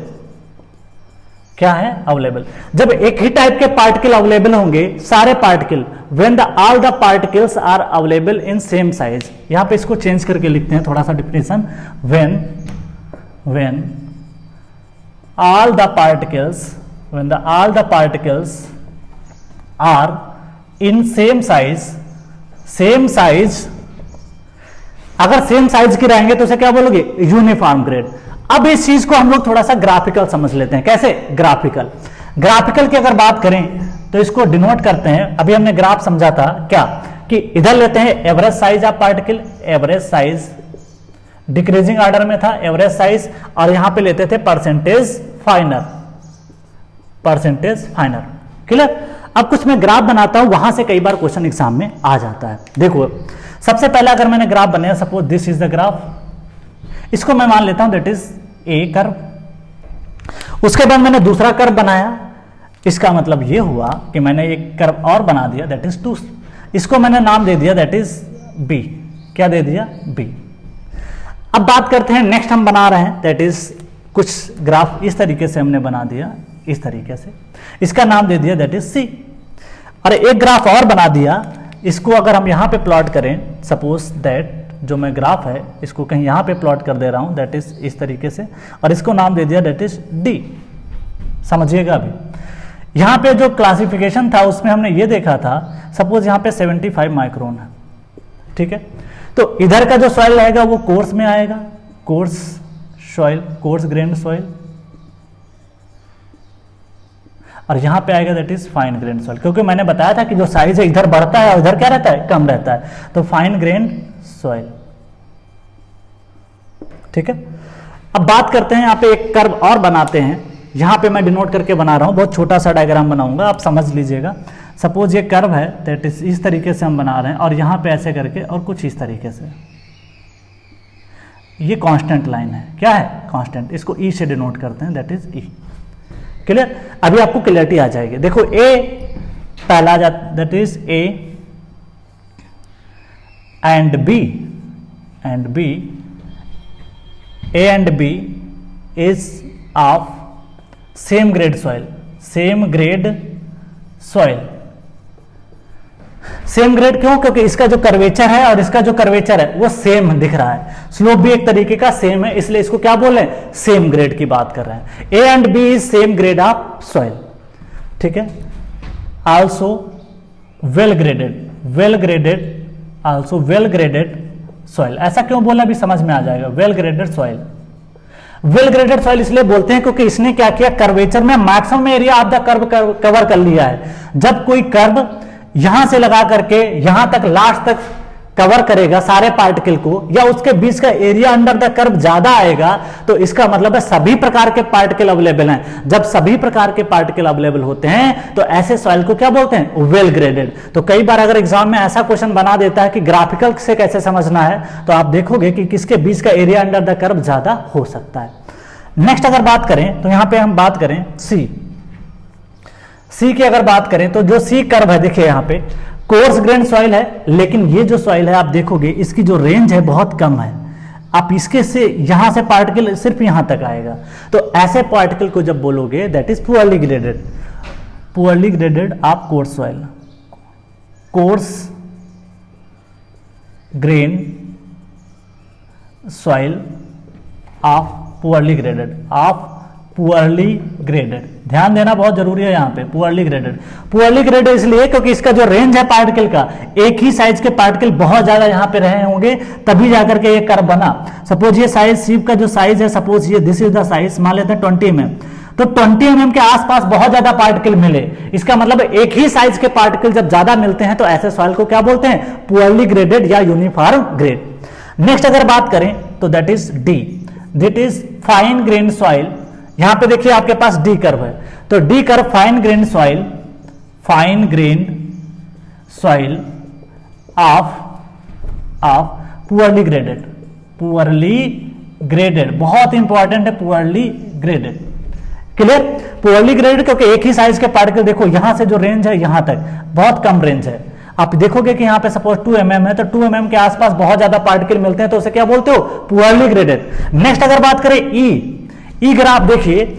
A: क्या है, अवेलेबल। जब एक ही टाइप के पार्टिकल अवेलेबल होंगे, सारे particle, when all the particles are available in same size. यहां पे इसको चेंज करके लिखते हैं थोड़ा सा definition, when all the particles are in same size, अगर सेम साइज के रहेंगे तो उसे क्या बोलोगे, यूनिफॉर्म ग्रेड। अब इस चीज को हम लोग थोड़ा सा ग्राफिकल समझ लेते हैं। कैसे, ग्राफिकल की अगर बात करें तो इसको डिनोट करते हैं। अभी हमने ग्राफ समझा था क्या, कि इधर लेते हैं average size of particle, average size decreasing order में था एवरेज साइज, और यहां पे लेते थे परसेंटेज फाइनर। क्लियर। अब कुछ मैं ग्राफ बनाता हूं, वहां से कई बार क्वेश्चन एग्जाम में आ जाता है। देखो सबसे पहले अगर मैंने ग्राफ बनाया, suppose this is the graph, इसको मैं मान लेता हूं दैट इज ए कर्व। उसके बाद मैंने दूसरा कर्व बनाया, इसका मतलब ये हुआ कि मैंने एक कर्व और बना दिया दैट इज 2, इसको मैंने नाम दे दिया दैट इज बी। क्या दे दिया, बी। अब बात करते हैं नेक्स्ट हम बना रहे हैं दैट इज कुछ ग्राफ इस तरीके से हमने बना दिया, इस तरीके से, इसका नाम दे दिया दैट इज सी। और एक ग्राफ और बना दिया, इसको अगर हम यहां पे प्लॉट करें, सपोज दैट जो मैं ग्राफ है इसको कहीं यहां पे प्लॉट कर दे रहा हूं दैट इज इस तरीके से, और इसको नाम दे दिया दैट इज डी। समझिएगा, अभी यहां पे जो क्लासिफिकेशन था उसमें हमने ये देखा था, सपोज यहां पे 75 माइक्रोन है, ठीक है। तो इधर का जो सॉइल रहेगा वो कोर्स में आएगा, course soil, coarse grain soil, और यहां पे आएगा that is fine grain soil, क्योंकि मैंने बताया था कि जो साइज है इधर बढ़ता है और इधर क्या रहता है, कम रहता है, तो फाइन ग्रेन सॉइल, ठीक है। अब बात करते हैं, यहाँ पे एक कर्व और बनाते हैं, यहाँ पे मैं डिनोट करके बना रहा हूँ, बहुत छोटा सा डायग्राम बनाऊंगा, आप समझ लीजिएगा। सपोज ये कर्व है, दैट इज इस तरीके से हम बना रहे हैं, और यहाँ पे ऐसे करके और कुछ इस तरीके से, ये कांस्टेंट लाइन है, क्या है कांस्टेंट, इसको ई से डिनोट करते हैं, दैट इज ई। क्लियर? अभी आपको क्लियरिटी आ जाएगी। देखो ए पहला जाता, that is A and B, A and B is of same grade soil, same grade क्यों? क्योंकि इसका जो कर्वेचर है और इसका जो कर्वेचर है वो सेम दिख रहा है, स्लोप भी एक तरीके का सेम है, इसलिए इसको क्या बोल रहे हैं, सेम ग्रेड की बात कर रहे हैं। A and B is same grade of soil, ठीक है। आल्सो वेल ग्रेडेड सॉइल, ऐसा क्यों बोला अभी समझ में आ जाएगा। वेल ग्रेडेड सॉइल इसलिए बोलते हैं क्योंकि इसने क्या किया, कर्वेचर में maximum area of the curve cover कर लिया है। जब कोई कर्व यहां से लगा करके यहां तक लास्ट तक कवर करेगा सारे पार्टिकल को, या उसके बीच का एरिया अंडर द कर्व ज्यादा आएगा, तो इसका मतलब है सभी प्रकार के पार्टिकल अवेलेबल हैं। जब सभी प्रकार के पार्टिकल अवेलेबल होते हैं तो ऐसे सॉइल को क्या बोलते हैं, वेल ग्रेडेड। तो कई बार अगर एग्जाम में ऐसा क्वेश्चन बना देता है कि ग्राफिकल से कैसे समझना है, तो आप देखोगे कि किसके बीच का एरिया अंडर द कर्व ज्यादा हो सकता है। नेक्स्ट अगर बात करें तो यहां पे हम बात करें सी की अगर बात करें तो जो सी कर्व है, देखिए यहां पे कोर्स ग्रेन सॉइल है, लेकिन ये जो सॉइल है आप देखोगे इसकी जो रेंज है बहुत कम है। आप इसके से यहां से पार्टिकल सिर्फ यहां तक आएगा, तो ऐसे पार्टिकल को जब बोलोगे दैट इज पुअरली ग्रेडेड आप course soil, coarse grain soil of poorly graded. ध्यान देना बहुत जरूरी है यहाँ पे, पुअरली ग्रेडेड इसलिए क्योंकि इसका जो रेंज है पार्टिकल का, एक ही साइज के पार्टिकल बहुत ज्यादा यहाँ पे रहे होंगे तभी जाकर के ये कर्व बना। सपोज ये साइज सीप का जो साइज है, सपोज ये दिस इज द साइज, मान लेते हैं 20 mm, तो 20 mm के आसपास बहुत ज्यादा पार्टिकल मिले, इसका मतलब एक ही साइज के पार्टिकल जब ज्यादा मिलते हैं तो ऐसे सॉइल को क्या बोलते हैं, पुअरली ग्रेडेड या यूनिफॉर्म ग्रेड। नेक्स्ट अगर बात करें तो that is D, that is fine grain soil. यहां पे देखिए आपके पास डी कर्व है, तो D curve fine grain soil of poorly graded, बहुत इंपॉर्टेंट है poorly graded. Clear? Poorly graded क्योंकि एक ही साइज के पार्टिकल, देखो यहां से जो रेंज है यहां तक बहुत कम रेंज है। आप देखोगे कि यहां पे सपोज 2 mm है, तो 2 mm के आसपास बहुत ज्यादा पार्टिकल मिलते हैं, तो उसे क्या बोलते हो, पुअरली ग्रेडेड। नेक्स्ट अगर बात करें ई ग्राफ, देखिए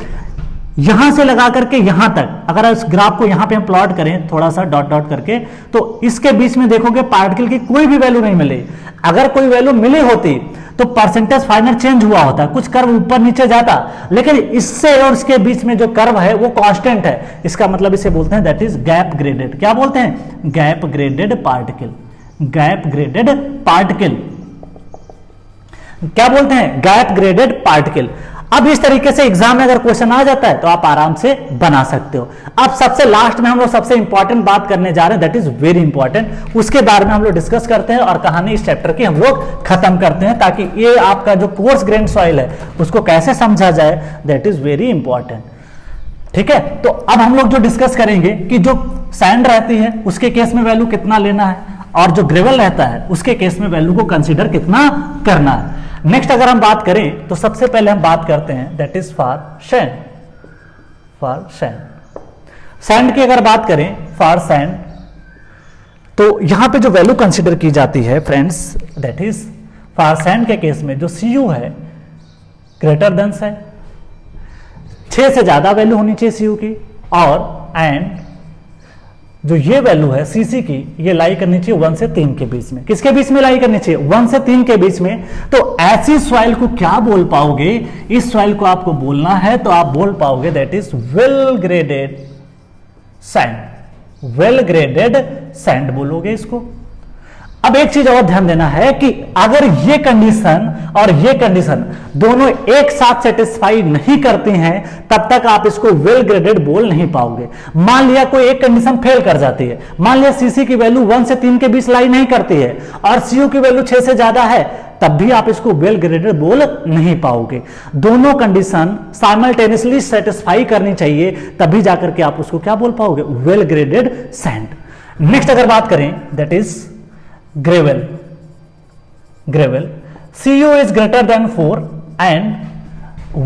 A: यहां से लगा करके यहां तक, अगर इस ग्राफ को यहां पे हम प्लॉट करें थोड़ा सा डॉट डॉट करके, तो इसके बीच में देखोगे पार्टिकल की कोई भी वैल्यू नहीं मिली। अगर कोई वैल्यू मिली होती तो परसेंटेज फाइनल चेंज हुआ होता, कुछ कर्व ऊपर नीचे जाता, लेकिन इससे और इसके बीच में जो कर्व है वो कांस्टेंट है। इसका मतलब इसे बोलते हैं दैट इज गैप ग्रेडेड। क्या बोलते हैं, गैप ग्रेडेड पार्टिकल। क्या बोलते हैं, गैप ग्रेडेड पार्टिकल। अब इस तरीके से एग्जाम में अगर क्वेश्चन आ जाता है तो आप आराम से बना सकते हो। अब सबसे लास्ट में हम लोग सबसे इंपॉर्टेंट बात करने जा रहे हैं, दैट इज वेरी इंपॉर्टेंट, उसके बारे में हम लोग डिस्कस करते हैं और कहानी इस चैप्टर की हम लोग खत्म करते हैं, ताकि ये आपका जो कोर्स ग्रेन सॉइल है उसको कैसे समझा जाए, दैट इज वेरी इंपॉर्टेंट। ठीक है, तो अब हम लोग जो डिस्कस करेंगे कि जो सैंड रहती है उसके केस में वैल्यू कितना लेना है, और जो ग्रेवल रहता है उसके केस में वैल्यू को कंसीडर कितना करना है। नेक्स्ट अगर हम बात करें तो सबसे पहले हम बात करते हैं दैट इज फॉर सैंड की अगर बात करें फॉर सैंड, तो यहां पे जो वैल्यू कंसीडर की जाती है friends, that is for sand के केस में जो CU है ग्रेटर देन है 6 से ज्यादा वैल्यू होनी चाहिए CU की, और एंड जो ये वैल्यू है CC की, ये लाई करनी चाहिए 1 से 3 के बीच में। किसके बीच में लाई करनी चाहिए, 1 से 3 के बीच में। तो ऐसी सॉइल को क्या बोल पाओगे, इस सॉइल को आपको बोलना है तो आप बोल पाओगे that is well graded sand बोलोगे इसको। अब एक चीज और ध्यान देना है कि अगर ये कंडीशन और ये कंडीशन दोनों एक साथ सेटिस्फाई नहीं करती हैं, तब तक आप इसको वेल ग्रेडेड बोल नहीं पाओगे। मान लिया कोई एक कंडीशन फेल कर जाती है, मान लिया CC की वैल्यू 1 से 3 के बीच लाई नहीं करती है और CU की वैल्यू 6 से ज्यादा है, तब भी आप इसको वेल ग्रेडेड बोल नहीं पाओगे। दोनों कंडीशन साइमल्टेनियसली सेटिस्फाई करनी चाहिए, तभी जाकर के आप उसको क्या बोल पाओगे, वेल ग्रेडेड सैंड। नेक्स्ट अगर बात करें that is gravel. Gravel Cu is greater than 4 and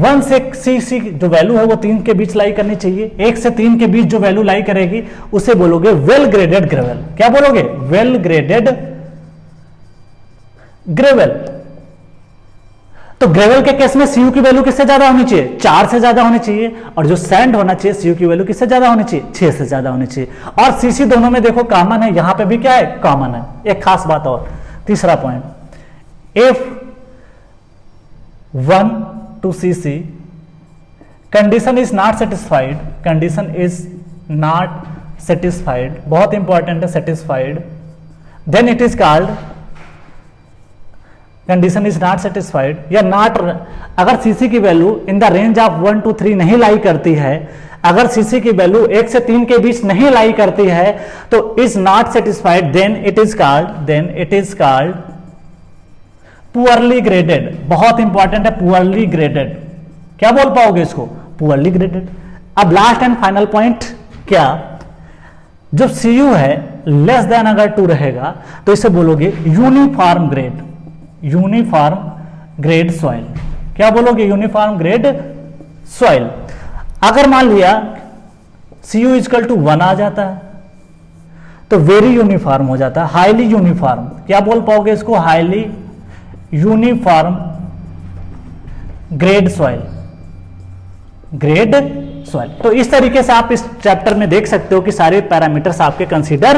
A: 1 से Cc जो वैल्यू है वो 3 के बीच लाई करनी चाहिए। 1 से 3 के बीच जो वैल्यू लाई करेगी उसे बोलोगे वेल ग्रेडेड ग्रेवल। क्या बोलोगे, वेल ग्रेडेड ग्रेवल। तो ग्रेवल के केस में Cu की वैल्यू किससे ज्यादा होनी चाहिए, 4 से ज्यादा होनी चाहिए, और जो सैंड होना चाहिए Cu की वैल्यू किससे ज्यादा होनी चाहिए, 6 से ज्यादा होनी चाहिए। और Cc दोनों में देखो कॉमन है, यहां पे भी क्या है, कॉमन है। एक खास बात और, तीसरा point, if 1 to Cc condition is not satisfied, condition is not satisfied, बहुत इंपॉर्टेंट है satisfied, then it is called condition is not satisfied या not। अगर Cc की value in the range of 1 to 3 नहीं लाई करती है, अगर Cc की वैल्यू 1 से 3 के बीच नहीं लाई करती है तो is not satisfied, then it is called poorly graded. बहुत इंपॉर्टेंट है पुअरली ग्रेडेड। क्या बोल पाओगे इसको, पुअरली ग्रेडेड। अब लास्ट एंड फाइनल पॉइंट क्या, जो Cu है लेस देन अगर 2 रहेगा तो इसे बोलोगे uniform grade, uniform grade soil. क्या बोलोगे, यूनिफॉर्म ग्रेड सॉइल। अगर मान लिया Cu इक्वल टू 1 आ जाता है तो वेरी यूनिफॉर्म हो जाता है, हाईली यूनिफॉर्म। क्या बोल पाओगे इसको, highly uniform grade soil, grade soil. तो इस तरीके से आप इस चैप्टर में देख सकते हो कि सारे पैरामीटर्स आपके कंसीडर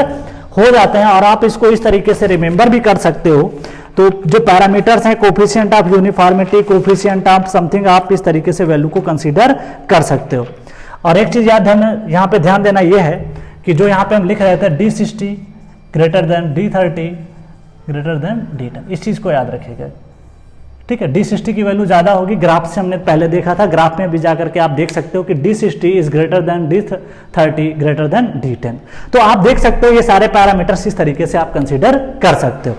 A: हो जाते हैं और आप इसको इस तरीके से रिमेंबर भी कर सकते हो। तो जो पैरामीटर्स हैं, coefficient of uniformity, coefficient of something, आप इस तरीके से वैल्यू को कंसीडर कर सकते हो। और एक चीज यहाँ पे ध्यान देना यह है कि जो यहाँ पे हम लिख रहे थे D60 greater than D30 greater than D10, इस चीज को याद रखिएगा, ठीक है। D60 की वैल्यू ज्यादा होगी, ग्राफ से हमने पहले देखा था, ग्राफ में भी जाकर के आप देख सकते हो कि D60 is greater than D30 greater than D10। तो आप देख सकते हो ये सारे पैरामीटर्स इस तरीके से आप कंसीडर कर सकते हो।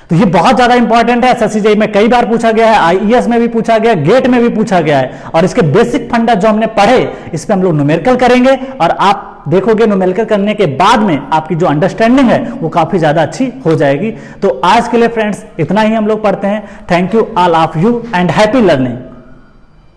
A: तो ये बहुत ज्यादा इंपॉर्टेंट है, SSC में कई बार पूछा गया है, IES में भी पूछा गया, गेट में भी पूछा गया है। और इसके बेसिक फंडा जो हमने पढ़े इस पे हम लोग न्यूमेरिकल करेंगे और आप देखोगे न्यूमेरिकल करने के बाद में आपकी जो अंडरस्टैंडिंग है वो काफी ज्यादा अच्छी हो जाएगी। तो आज के लिए फ्रेंड्स इतना ही हम लोग पढ़ते हैं। Thank you all of you and happy learning.